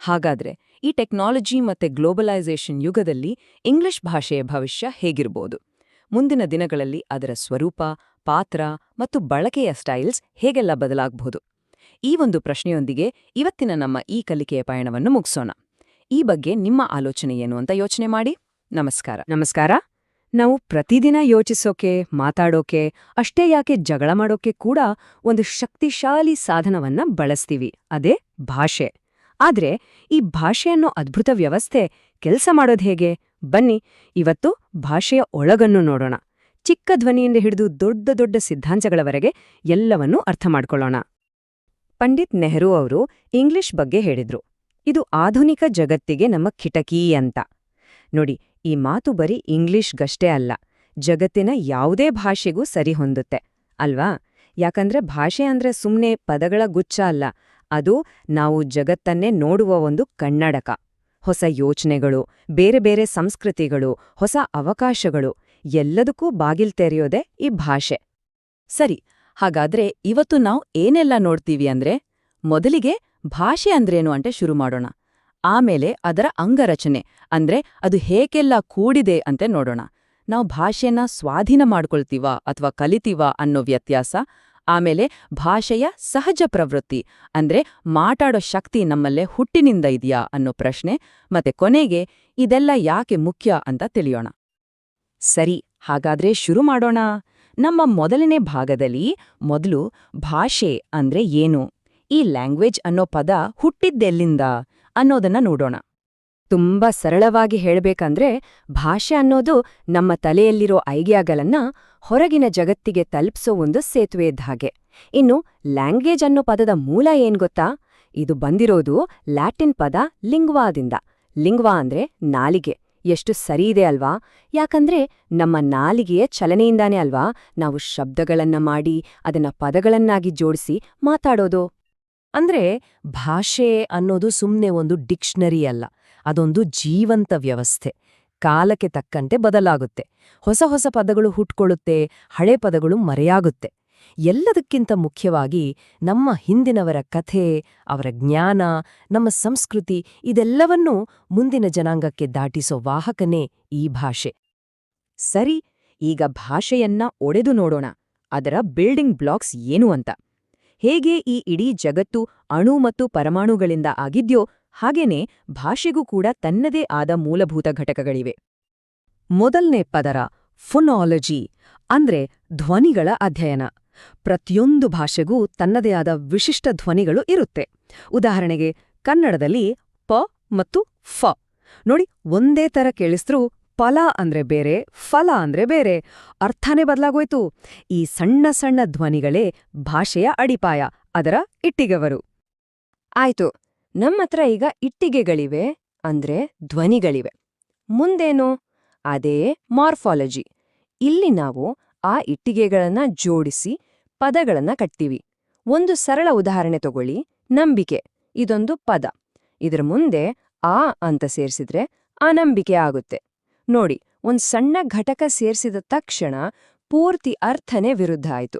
ಹಾಗಾದ್ರೆ ಈ ಟೆಕ್ನಾಲಜಿ ಮತ್ತೆ ಗ್ಲೋಬಲೈಸೇಷನ್ ಯುಗದಲ್ಲಿ ಇಂಗ್ಲಿಷ್ ಭಾಷೆಯ ಭವಿಷ್ಯ ಹೇಗಿರ್ಬೋದು? ಮುಂದಿನ ದಿನಗಳಲ್ಲಿ ಅದರ ಸ್ವರೂಪ, ಪಾತ್ರ ಮತ್ತು ಬಳಕೆಯ ಸ್ಟೈಲ್ಸ್ ಹೇಗೆಲ್ಲ ಬದಲಾಗಬಹುದು? ಈ ಒಂದು ಪ್ರಶ್ನೆಯೊಂದಿಗೆ ಇವತ್ತಿನ ನಮ್ಮ ಈ ಕಲಿಕೆಯ ಪಯಣವನ್ನು ಮುಗಿಸೋಣ. ಈ ಬಗ್ಗೆ ನಿಮ್ಮ ಆಲೋಚನೆ ಏನು ಅಂತ ಯೋಚನೆ ಮಾಡಿ. ನಮಸ್ಕಾರ. ನಾವು ಪ್ರತಿದಿನ ಯೋಚಿಸೋಕೆ, ಮಾತಾಡೋಕೆ, ಅಷ್ಟೇ ಯಾಕೆ ಜಗಳ ಮಾಡೋಕೆ ಕೂಡ ಒಂದು ಶಕ್ತಿಶಾಲಿ ಸಾಧನವನ್ನ ಬಳಸ್ತೀವಿ, ಅದೇ ಭಾಷೆ. ಆದ್ರೆ ಈ ಭಾಷೆಯನ್ನೋ ಅದ್ಭುತ ವ್ಯವಸ್ಥೆ ಕೆಲಸ ಮಾಡೋದು ಹೇಗೆ? ಬನ್ನಿ ಇವತ್ತು ಭಾಷೆಯ ಒಳಗನ್ನು ನೋಡೋಣ. ಚಿಕ್ಕ ಧ್ವನಿಯಿಂದ ಹಿಡಿದು ದೊಡ್ಡ ದೊಡ್ಡ ಸಿದ್ಧಾಂತಗಳವರೆಗೆ ಎಲ್ಲವನ್ನೂ ಅರ್ಥ ಮಾಡ್ಕೊಳ್ಳೋಣ. ಪಂಡಿತ್ ನೆಹರು ಅವರು ಇಂಗ್ಲಿಷ್ ಬಗ್ಗೆ ಹೇಳಿದ್ರು, ಇದು ಆಧುನಿಕ ಜಗತ್ತಿಗೆ ನಮ್ಮ ಕಿಟಕಿ ಅಂತ. ನೋಡಿ, ಈ ಮಾತು ಬರೀ ಇಂಗ್ಲಿಷ್ಗಷ್ಟೇ ಅಲ್ಲ, ಜಗತ್ತಿನ ಯಾವುದೇ ಭಾಷೆಗೂ ಸರಿಹೊಂದುತ್ತೆ ಅಲ್ವಾ? ಯಾಕಂದ್ರೆ ಭಾಷೆ ಅಂದ್ರೆ ಸುಮ್ನೆ ಪದಗಳ ಗುಚ್ಛ ಅಲ್ಲ, ಅದು ನಾವು ಜಗತ್ತನ್ನೇ ನೋಡುವ ಒಂದು ಕನ್ನಡಕ. ಹೊಸ ಯೋಚನೆಗಳು, ಬೇರೆ ಬೇರೆ ಸಂಸ್ಕೃತಿಗಳು, ಹೊಸ ಅವಕಾಶಗಳು ಎಲ್ಲದಕ್ಕೂ ಬಾಗಿಲ್ ತೆರೆಯೋದೇ ಈ ಭಾಷೆ. ಸರಿ, ಹಾಗಾದ್ರೆ ಇವತ್ತು ನಾವು ಏನೆಲ್ಲ ನೋಡ್ತೀವಿ ಅಂದ್ರೆ, ಮೊದಲಿಗೆ ಭಾಷೆ ಅಂದ್ರೇನು ಅಂತ ಶುರು ಮಾಡೋಣ. ಆಮೇಲೆ ಅದರ ಅಂಗರಚನೆ, ಅಂದ್ರೆ ಅದು ಹೇಗೆಲ್ಲ ಕೂಡಿದೆ ಅಂತ ನೋಡೋಣ. ನಾವು ಭಾಷೆನ ಸ್ವಾಧೀನ ಮಾಡ್ಕೊಳ್ತೀವಾ ಅಥವಾ ಕಲಿತೀವಾ ಅನ್ನೋ ವ್ಯತ್ಯಾಸ. ಆಮೇಲೆ ಭಾಷೆಯ ಸಹಜ ಪ್ರವೃತ್ತಿ, ಅಂದ್ರೆ ಮಾತಾಡೋ ಶಕ್ತಿ ನಮ್ಮಲ್ಲೇ ಹುಟ್ಟಿನಿಂದ ಇದೆಯಾ ಅನ್ನೋ ಪ್ರಶ್ನೆ. ಮತ್ತೆ ಕೊನೆಗೆ ಇದೆಲ್ಲ ಯಾಕೆ ಮುಖ್ಯ ಅಂತ ತಿಳಿಯೋಣ. ಸರಿ, ಹಾಗಾದ್ರೆ ಶುರು ಮಾಡೋಣ. ನಮ್ಮ ಮೊದಲನೇ ಭಾಗದಲ್ಲಿ ಮೊದಲು ಭಾಷೆ ಅಂದ್ರೆ ಏನು, ಈ ಲ್ಯಾಂಗ್ವೇಜ್ ಅನ್ನೋ ಪದ ಹುಟ್ಟಿದ್ದೆಲ್ಲಿಂದ ಅನ್ನೋದನ್ನ ನೋಡೋಣ. ತುಂಬಾ ಸರಳವಾಗಿ ಹೇಳ್ಬೇಕಂದ್ರೆ ಭಾಷೆ ಅನ್ನೋದು ನಮ್ಮ ತಲೆಯಲ್ಲಿರೋ ಐಡಿಯಾಗಳನ್ನ ಹೊರಗಿನ ಜಗತ್ತಿಗೆ ತಲುಪಿಸೋ ಒಂದು ಸೇತುವೆ ಇದ್ದ ಹಾಗೆ. ಇನ್ನು ಲ್ಯಾಂಗ್ವೇಜ್ ಅನ್ನೋ ಪದದ ಮೂಲ ಏನ್ ಗೊತ್ತಾ? ಇದು ಬಂದಿರೋದು ಲ್ಯಾಟಿನ್ ಪದ ಲಿಂಗ್ವಾದಿಂದ. ಲಿಂಗ್ವಾ ಅಂದ್ರೆ ನಾಲಿಗೆ. ಎಷ್ಟು ಸರಿ ಇದೆ ಅಲ್ವಾ? ಯಾಕಂದ್ರೆ ನಮ್ಮ ನಾಲಿಗೆಯ ಚಲನೆಯಿಂದಾನೇ ಅಲ್ವಾ ನಾವು ಶಬ್ದಗಳನ್ನ ಮಾಡಿ ಅದನ್ನ ಪದಗಳನ್ನಾಗಿ ಜೋಡಿಸಿ ಮಾತಾಡೋದು. ಅಂದ್ರೆ ಭಾಷೆ ಅನ್ನೋದು ಸುಮ್ನೆ ಒಂದು ಡಿಕ್ಷನರಿ ಅಲ್ಲ, ಅದೊಂದು ಜೀವಂತ ವ್ಯವಸ್ಥೆ. ಕಾಲಕ್ಕೆ ತಕ್ಕಂತೆ ಬದಲಾಗುತ್ತೆ. ಹೊಸ ಹೊಸ ಪದಗಳು ಹುಟ್ಕೊಳ್ಳುತ್ತೆ, ಹಳೆ ಪದಗಳು ಮರೆಯಾಗುತ್ತೆ. ಎಲ್ಲದಕ್ಕಿಂತ ಮುಖ್ಯವಾಗಿ ನಮ್ಮ ಹಿಂದಿನವರ ಕಥೆ, ಅವರ ಜ್ಞಾನ, ನಮ್ಮ ಸಂಸ್ಕೃತಿ ಇದೆಲ್ಲವನ್ನೂ ಮುಂದಿನ ಜನಾಂಗಕ್ಕೆ ದಾಟಿಸೋ ವಾಹಕನೇ ಈ ಭಾಷೆ. ಸರಿ, ಈಗ ಭಾಷೆಯನ್ನ ಒಡೆದು ನೋಡೋಣ. ಅದರ ಬಿಲ್ಡಿಂಗ್ ಬ್ಲಾಕ್ಸ್ ಏನು ಅಂತ. ಹೇಗೆ ಈ ಇಡೀ ಜಗತ್ತು ಅಣು ಮತ್ತು ಪರಮಾಣುಗಳಿಂದ ಆಗಿದ್ಯೋ ಹಾಗೇನೆ ಭಾಷೆಗೂ ಕೂಡ ತನ್ನದೇ ಆದ ಮೂಲಭೂತ ಘಟಕಗಳಿವೆ. ಮೊದಲನೇ ಪದರ ಫೊನಾಲಜಿ ಅಂದ್ರೆ ಧ್ವನಿಗಳ ಅಧ್ಯಯನ. ಪ್ರತಿಯೊಂದು ಭಾಷೆಗೂ ತನ್ನದೇ ಆದ ವಿಶಿಷ್ಟ ಧ್ವನಿಗಳು ಇರುತ್ತೆ. ಉದಾಹರಣೆಗೆ ಕನ್ನಡದಲ್ಲಿ ಪ ಮತ್ತು ಫ ನೋಡಿ, ಒಂದೇ ತರ ಕೇಳಿಸ್ತ್ರೂ ಫಲ ಅಂದ್ರೆ ಬೇರೆ, ಫಲ ಅಂದ್ರೆ ಬೇರೆ. ಅರ್ಥನೇ ಬದಲಾಗೋಯ್ತು. ಈ ಸಣ್ಣ ಸಣ್ಣ ಧ್ವನಿಗಳೇ ಭಾಷೆಯ ಅಡಿಪಾಯ, ಅದರ ಇಟ್ಟಿಗೆವರು. ಆಯ್ತು, ನಮ್ಮತ್ರ ಈಗ ಇಟ್ಟಿಗೆಗಳಿವೆ, ಅಂದ್ರೆ ಧ್ವನಿಗಳಿವೆ. ಮುಂದೇನು? ಅದೇ ಮಾರ್ಫಾಲಜಿ. ಇಲ್ಲಿ ನಾವು ಆ ಇಟ್ಟಿಗೆಗಳನ್ನ ಜೋಡಿಸಿ ಪದಗಳನ್ನ ಕಟ್ತೀವಿ. ಒಂದು ಸರಳ ಉದಾಹರಣೆ ತಗೊಳ್ಳಿ. ನಂಬಿಕೆ ಇದೊಂದು ಪದ. ಇದರ ಮುಂದೆ ಆ ಅಂತ ಸೇರಿಸಿದ್ರೆ ಅನಂಬಿಕೆ ಆಗುತ್ತೆ. ನೋಡಿ, ಒಂದ್ ಸಣ್ಣ ಘಟಕ ಸೇರಿಸಿದ ತಕ್ಷಣ ಪೂರ್ತಿ ಅರ್ಥನೇ ವಿರುದ್ಧ ಆಯ್ತು.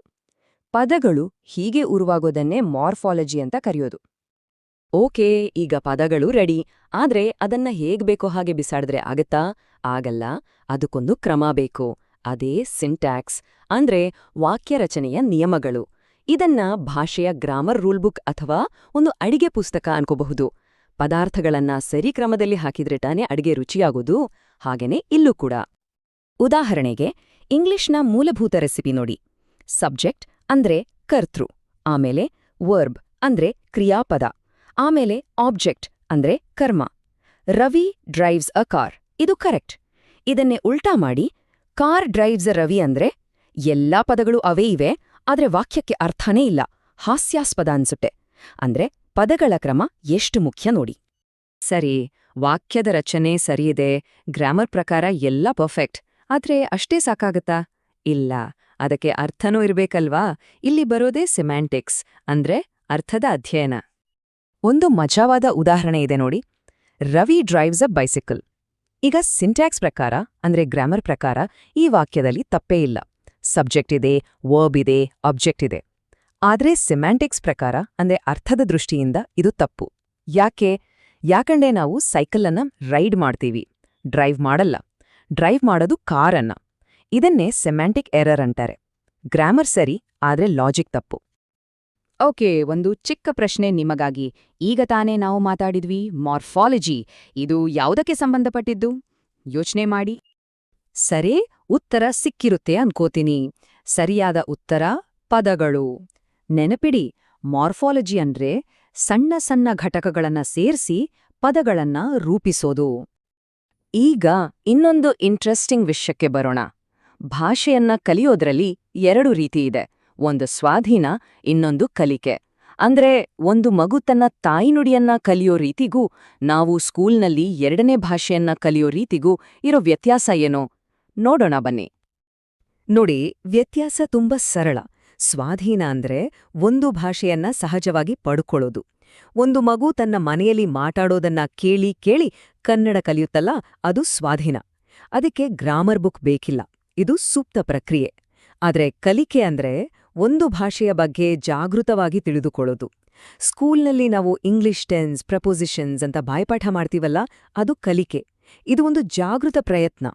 ಪದಗಳು ಹೀಗೆ ಉರುವಾಗೋದನ್ನೇ ಮಾರ್ಫಾಲಜಿ ಅಂತ ಕರೆಯೋದು. ಓಕೆ, ಈಗ ಪದಗಳು ರೆಡಿ. ಆದ್ರೆ ಅದನ್ನ ಹೇಗ್ಬೇಕೋ ಹಾಗೆ ಬಿಸಾಡಿದ್ರೆ ಆಗತ್ತಾ? ಆಗಲ್ಲ. ಅದಕ್ಕೊಂದು ಕ್ರಮ ಬೇಕು. ಅದೇ ಸಿಂಟ್ಯಾಕ್ಸ್, ಅಂದ್ರೆ ವಾಕ್ಯ ರಚನೆಯ ನಿಯಮಗಳು. ಇದನ್ನ ಭಾಷೆಯ ಗ್ರಾಮರ್ ರೂಲ್ಬುಕ್ ಅಥವಾ ಒಂದು ಅಡಿಗೆ ಪುಸ್ತಕ ಅನ್ಕೋಬಹುದು. ಪದಾರ್ಥಗಳನ್ನ ಸರಿ ಕ್ರಮದಲ್ಲಿ ಹಾಕಿದ್ರೆ ತಾನೇ ಅಡಿಗೆ ರುಚಿಯಾಗೋದು. ಹಾಗೇನೆ ಇಲ್ಲೂ ಕೂಡ. ಉದಾಹರಣೆಗೆ, ಇಂಗ್ಲಿಷ್ನ ಮೂಲಭೂತ ರೆಸಿಪಿ ನೋಡಿ. ಸಬ್ಜೆಕ್ಟ್ ಅಂದ್ರೆ ಕರ್ತೃ, ಆಮೇಲೆ ವರ್ಬ್ ಅಂದ್ರೆ ಕ್ರಿಯಾಪದ, ಆಮೇಲೆ ಆಬ್ಜೆಕ್ಟ್ ಅಂದ್ರೆ ಕರ್ಮ. ರವಿ ಡ್ರೈವ್ಸ್ ಅ ಕಾರ್, ಇದು ಕರೆಕ್ಟ್. ಇದನ್ನೇ ಉಲ್ಟಾ ಮಾಡಿ, ಕಾರ್ ಡ್ರೈವ್ಸ್ ಅ ರವಿ ಅಂದ್ರೆ ಎಲ್ಲಾ ಪದಗಳು ಅವೇ ಇವೆ, ಆದ್ರೆ ವಾಕ್ಯಕ್ಕೆ ಅರ್ಥನೇ ಇಲ್ಲ. ಹಾಸ್ಯಾಸ್ಪದ ಅನ್ಸುತ್ತೆ. ಅಂದ್ರೆ ಪದಗಳ ಕ್ರಮ ಎಷ್ಟು ಮುಖ್ಯ ನೋಡಿ. ಸರಿ, ವಾಕ್ಯದ ರಚನೆ ಸರಿಯಿದೆ, ಗ್ರಾಮರ್ ಪ್ರಕಾರ ಎಲ್ಲ ಪರ್ಫೆಕ್ಟ್. ಆದ್ರೆ ಅಷ್ಟೇ ಸಾಕಾಗತ್ತಾ? ಇಲ್ಲ, ಅದಕ್ಕೆ ಅರ್ಥನೂ ಇರ್ಬೇಕಲ್ವಾ? ಇಲ್ಲಿ ಬರೋದೇ ಸಿಮ್ಯಾಂಟಿಕ್ಸ್, ಅಂದ್ರೆ ಅರ್ಥದ ಅಧ್ಯಯನ. ಒಂದು ಮಜಾವಾದ ಉದಾಹರಣೆ ಇದೆ ನೋಡಿ. ರವಿ ಡ್ರೈವ್ಸ್ ಅ ಬೈಸಿಕಲ್. ಈಗ ಸಿಂಟ್ಯಾಕ್ಸ್ ಪ್ರಕಾರ, ಅಂದ್ರೆ ಗ್ರಾಮರ್ ಪ್ರಕಾರ, ಈ ವಾಕ್ಯದಲ್ಲಿ ತಪ್ಪೇ ಇಲ್ಲ. ಸಬ್ಜೆಕ್ಟ್ ಇದೆ, ವರ್ಬ್ ಇದೆ, ಆಬ್ಜೆಕ್ಟ್ ಇದೆ. ಆದ್ರೆ ಸಿಮ್ಯಾಂಟಿಕ್ಸ್ ಪ್ರಕಾರ, ಅಂದ್ರೆ ಅರ್ಥದ ದೃಷ್ಟಿಯಿಂದ ಇದು ತಪ್ಪು. ಯಾಕಂದ್ರೆ ನಾವು ಸೈಕಲನ್ನ ರೈಡ್ ಮಾಡ್ತೀವಿ, ಡ್ರೈವ್ ಮಾಡಲ್ಲ. ಡ್ರೈವ್ ಮಾಡೋದು ಕಾರನ್ನ. ಇದನ್ನೇ ಸೆಮ್ಯಾಂಟಿಕ್ ಎರರ್ ಅಂತಾರೆ. ಗ್ರಾಮರ್ ಸರಿ, ಆದ್ರೆ ಲಾಜಿಕ್ ತಪ್ಪು. ಓಕೆ, ಒಂದು ಚಿಕ್ಕ ಪ್ರಶ್ನೆ ನಿಮಗಾಗಿ. ಈಗ ತಾನೇ ನಾವು ಮಾತಾಡಿದ್ವಿ ಮಾರ್ಫಾಲಜಿ. ಇದು ಯಾವುದಕ್ಕೆ ಸಂಬಂಧಪಟ್ಟಿದ್ದು? ಯೋಚನೆ ಮಾಡಿ. ಸರಿ, ಉತ್ತರ ಸಿಕ್ಕಿರುತ್ತೆ ಅನ್ಕೋತೀನಿ. ಸರಿಯಾದ ಉತ್ತರ ಪದಗಳು. ನೆನಪಿಡಿ, ಮಾರ್ಫಾಲಜಿ ಅಂದ್ರೆ ಸಣ್ಣ ಸಣ್ಣ ಘಟಕಗಳನ್ನ ಸೇರಿಸಿ ಪದಗಳನ್ನ ರೂಪಿಸೋದು. ಈಗ ಇನ್ನೊಂದು ಇಂಟ್ರೆಸ್ಟಿಂಗ್ ವಿಷಯಕ್ಕೆ ಬರೋಣ. ಭಾಷೆಯನ್ನ ಕಲಿಯೋದ್ರಲ್ಲಿ 2 ರೀತಿ ಇದೆ. ಒಂದು ಸ್ವಾಧೀನ, ಇನ್ನೊಂದು ಕಲಿಕೆ. ಅಂದ್ರೆ ಒಂದು ಮಗು ತನ್ನ ತಾಯಿನುಡಿಯನ್ನ ಕಲಿಯೋ ರೀತಿಗೂ ನಾವು ಸ್ಕೂಲ್ನಲ್ಲಿ 2ನೇ ಭಾಷೆಯನ್ನ ಕಲಿಯೋ ರೀತಿಗೂ ಇರೋ ವ್ಯತ್ಯಾಸ ಏನೋ ನೋಡೋಣ ಬನ್ನಿ. ನೋಡಿ, ವ್ಯತ್ಯಾಸ ತುಂಬಾ ಸರಳ. ಸ್ವಾಧೀನ ಅಂದ್ರೆ ಒಂದು ಭಾಷೆಯನ್ನ ಸಹಜವಾಗಿ ಪಡ್ಕೊಳ್ಳೋದು. ಒಂದು ಮಗು ತನ್ನ ಮನೆಯಲ್ಲಿ ಮಾತಾಡೋದನ್ನ ಕೇಳಿ ಕೇಳಿ ಕನ್ನಡ ಕಲಿಯುತ್ತಲ್ಲ, ಅದು ಸ್ವಾಧೀನ. ಅದಕ್ಕೆ ಗ್ರಾಮರ್ ಬುಕ್ ಬೇಕಿಲ್ಲ, ಇದು ಸೂಕ್ತ ಪ್ರಕ್ರಿಯೆ. ಆದ್ರೆ ಕಲಿಕೆ ಅಂದ್ರೆ ಒಂದು ಭಾಷೆಯ ಬಗ್ಗೆ ಜಾಗೃತವಾಗಿ ತಿಳಿದುಕೊಳ್ಳೋದು. ಸ್ಕೂಲ್ನಲ್ಲಿ ನಾವು ಇಂಗ್ಲಿಷ್ ಟೆನ್ಸ್, ಪ್ರಪೋಸಿಷನ್ಸ್ ಅಂತ ಬಾಯ್ಪಾಠ ಮಾಡ್ತೀವಲ್ಲ, ಅದು ಕಲಿಕೆ. ಇದು ಒಂದು ಜಾಗೃತ ಪ್ರಯತ್ನ.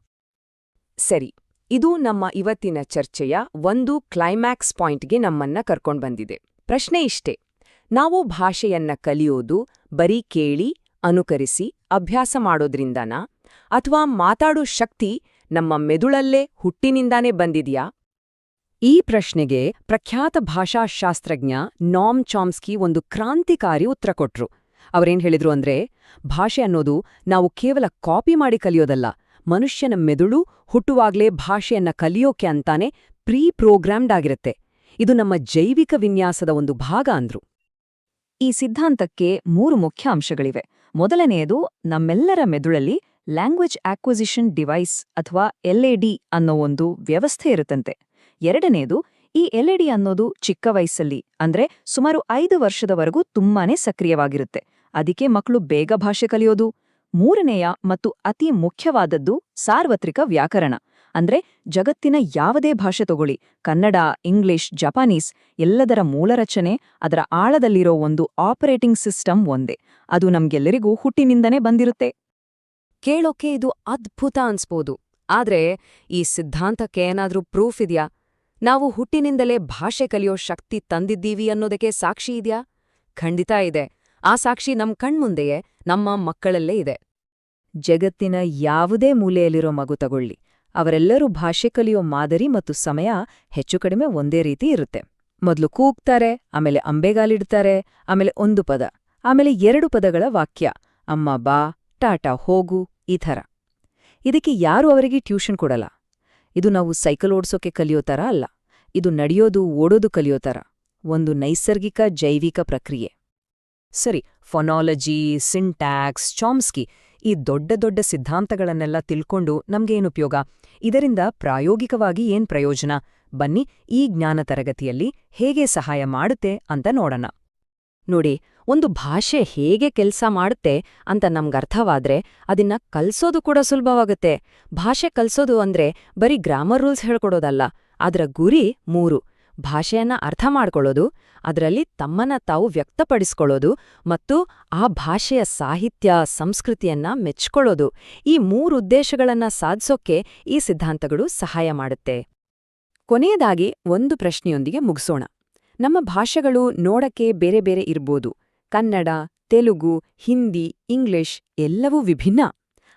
ಸರಿ, ಇದು ನಮ್ಮ ಇವತ್ತಿನ ಚರ್ಚೆಯ ಒಂದು ಕ್ಲೈಮ್ಯಾಕ್ಸ್ ಪಾಯಿಂಟ್ಗೆ ನಮ್ಮನ್ನ ಕರ್ಕೊಂಡ್ಬಂದಿದೆ. ಪ್ರಶ್ನೆ ಇಷ್ಟೇ: ನಾವು ಭಾಷೆಯನ್ನ ಕಲಿಯೋದು ಬರೀ ಕೇಳಿ, ಅನುಕರಿಸಿ, ಅಭ್ಯಾಸ ಮಾಡೋದ್ರಿಂದನಾ, ಅಥವಾ ಮಾತಾಡೋ ಶಕ್ತಿ ನಮ್ಮ ಮೆದುಳಲ್ಲೇ ಹುಟ್ಟಿನಿಂದಾನೇ ಬಂದಿದ್ಯಾ? ಈ ಪ್ರಶ್ನೆಗೆ ಪ್ರಖ್ಯಾತ ಭಾಷಾಶಾಸ್ತ್ರಜ್ಞ ನಾಮ್ ಚಾಮ್ಸ್ಕಿ ಒಂದು ಕ್ರಾಂತಿಕಾರಿ ಉತ್ತರ ಕೊಟ್ರು. ಅವರೇನ್ ಹೇಳಿದ್ರು ಅಂದ್ರೆ, ಭಾಷೆ ಅನ್ನೋದು ನಾವು ಕೇವಲ ಕಾಪಿ ಮಾಡಿ ಕಲಿಯೋದಲ್ಲ, ಮನುಷ್ಯನ ಮೆದುಳು ಹುಟ್ಟುವಾಗ್ಲೇ ಭಾಷೆಯನ್ನ ಕಲಿಯೋಕೆ ಅಂತಾನೆ ಪ್ರೋಗ್ರಾಮ್ಡ್ ಆಗಿರುತ್ತೆ. ಇದು ನಮ್ಮ ಜೈವಿಕ ವಿನ್ಯಾಸದ ಒಂದು ಭಾಗ ಅಂದ್ರು. ಈ ಸಿದ್ಧಾಂತಕ್ಕೆ 3 ಮುಖ್ಯ ಅಂಶಗಳಿವೆ. ಮೊದಲನೆಯದು, ನಮ್ಮೆಲ್ಲರ ಮೆದುಳಲ್ಲಿ ಲ್ಯಾಂಗ್ವೇಜ್ ಆಕ್ವಿಸಿಷನ್ ಡಿವೈಸ್ ಅಥವಾ LAD ಅನ್ನೋ ಒಂದು ವ್ಯವಸ್ಥೆ ಇರುತ್ತಂತೆ. ಎರಡನೆಯದು, ಈ LAD ಅನ್ನೋದು ಚಿಕ್ಕ ವಯಸ್ಸಲ್ಲಿ, ಅಂದ್ರೆ ಸುಮಾರು 5 ವರ್ಷದವರೆಗೂ ತುಂಬಾನೇ ಸಕ್ರಿಯವಾಗಿರುತ್ತೆ. ಅದಕ್ಕೆ ಮಕ್ಕಳು ಬೇಗ ಭಾಷೆ ಕಲಿಯೋದು. ಮೂರನೆಯ ಮತ್ತು ಅತಿ ಮುಖ್ಯವಾದದ್ದು ಸಾರ್ವತ್ರಿಕ ವ್ಯಾಕರಣ. ಅಂದ್ರೆ ಜಗತ್ತಿನ ಯಾವುದೇ ಭಾಷೆ ತಗೊಳ್ಳಿ, ಕನ್ನಡ, ಇಂಗ್ಲಿಷ್, ಜಪಾನೀಸ್, ಎಲ್ಲದರ ಮೂಲರಚನೆ, ಅದರ ಆಳದಲ್ಲಿರೋ ಒಂದು ಆಪರೇಟಿಂಗ್ ಸಿಸ್ಟಮ್ ಒಂದೇ. ಅದು ನಮ್ಗೆಲ್ಲರಿಗೂ ಹುಟ್ಟಿನಿಂದನೇ ಬಂದಿರುತ್ತೆ. ಕೇಳೋಕೆ ಇದು ಅದ್ಭುತ ಅನ್ಸ್ಬೋದು. ಆದ್ರೆ ಈ ಸಿದ್ಧಾಂತಕ್ಕೆ ಏನಾದ್ರೂ ಪ್ರೂಫ್ ಇದ್ಯಾ? ನಾವು ಹುಟ್ಟಿನಿಂದಲೇ ಭಾಷೆ ಕಲಿಯೋ ಶಕ್ತಿ ತಂದಿದ್ದೀವಿ ಅನ್ನೋದಕ್ಕೆ ಸಾಕ್ಷಿ ಇದ್ಯಾ? ಖಂಡಿತ ಇದೆ. ಆ ಸಾಕ್ಷಿ ನಮ್ ಕಣ್ಮುಂದೆಯೇ, ನಮ್ಮ ಮಕ್ಕಳಲ್ಲೇ ಇದೆ. ಜಗತ್ತಿನ ಯಾವುದೇ ಮೂಲೆಯಲ್ಲಿರೋ ಮಗು ತಗೊಳ್ಳಿ, ಅವರೆಲ್ಲರೂ ಭಾಷೆ ಕಲಿಯೋ ಮಾದರಿ ಮತ್ತು ಸಮಯ ಹೆಚ್ಚು ಕಡಿಮೆ ಒಂದೇ ರೀತಿ ಇರುತ್ತೆ. ಮೊದಲು ಕೂಗ್ತಾರೆ, ಆಮೇಲೆ ಅಂಬೆಗಾಲಿಡ್ತಾರೆ, ಆಮೇಲೆ ಒಂದು ಪದ, ಆಮೇಲೆ 2 ಪದಗಳ ವಾಕ್ಯ, ಅಮ್ಮ ಬಾ, ಟಾಟಾ ಹೋಗು, ಈ ಥರ. ಇದಕ್ಕೆ ಯಾರೂ ಅವರಿಗೆ ಟ್ಯೂಷನ್ ಕೊಡಲ್ಲ. ಇದು ನಾವು ಸೈಕಲ್ ಓಡ್ಸೋಕೆ ಕಲಿಯೋ ಥರ ಅಲ್ಲ. ಇದು ನಡೆಯೋದು ಓಡೋದು ಕಲಿಯೋ ಥರ ಒಂದು ನೈಸರ್ಗಿಕ ಜೈವಿಕ ಪ್ರಕ್ರಿಯೆ. ಸರಿ, ಫೊನಾಲಜಿ, ಸಿಂಟ್ಯಾಕ್ಸ್, ಚಾಮ್ಸ್ಕಿ ಈ ದೊಡ್ಡ ದೊಡ್ಡ ಸಿದ್ಧಾಂತಗಳನ್ನೆಲ್ಲ ತಿಳ್ಕೊಂಡು ನಮ್ಗೇನುಪಯೋಗ? ಇದರಿಂದ ಪ್ರಾಯೋಗಿಕವಾಗಿ ಏನ್ ಪ್ರಯೋಜನ? ಬನ್ನಿ ಈ ಜ್ಞಾನ ತರಗತಿಯಲ್ಲಿ ಹೇಗೆ ಸಹಾಯ ಮಾಡುತ್ತೆ ಅಂತ ನೋಡೋಣ. ನೋಡಿ, ಒಂದು ಭಾಷೆ ಹೇಗೆ ಕೆಲ್ಸ ಮಾಡುತ್ತೆ ಅಂತ ನಮ್ಗರ್ಥವಾದ್ರೆ ಅದನ್ನ ಕಲ್ಸೋದು ಕೂಡ ಸುಲಭವಾಗುತ್ತೆ. ಭಾಷೆ ಕಲ್ಸೋದು ಅಂದ್ರೆ ಬರೀ ಗ್ರಾಮರ್ ರೂಲ್ಸ್ ಹೇಳ್ಕೊಡೋದಲ್ಲ. ಅದರ ಗುರಿ 3: ಭಾಷೆಯನ್ನ ಅರ್ಥ ಮಾಡ್ಕೊಳ್ಳೋದು, ಅದರಲ್ಲಿ ತಮ್ಮನ್ನ ತಾವು ವ್ಯಕ್ತಪಡಿಸ್ಕೊಳ್ಳೋದು ಮತ್ತು ಆ ಭಾಷೆಯ ಸಾಹಿತ್ಯ, ಸಂಸ್ಕೃತಿಯನ್ನ ಮೆಚ್ಕೊಳ್ಳೋದು. ಈ 3 ಉದ್ದೇಶಗಳನ್ನ ಸಾಧಿಸೋಕೆ ಈ ಸಿದ್ಧಾಂತಗಳು ಸಹಾಯ ಮಾಡುತ್ತೆ. ಕೊನೆಯದಾಗಿ ಒಂದು ಪ್ರಶ್ನೆಯೊಂದಿಗೆ ಮುಗಿಸೋಣ. ನಮ್ಮ ಭಾಷೆಗಳು ನೋಡಕ್ಕೆ ಬೇರೆ ಬೇರೆ ಇರ್ಬೋದು. ಕನ್ನಡ, ತೆಲುಗು, ಹಿಂದಿ, ಇಂಗ್ಲಿಷ್ ಎಲ್ಲವೂ ವಿಭಿನ್ನ.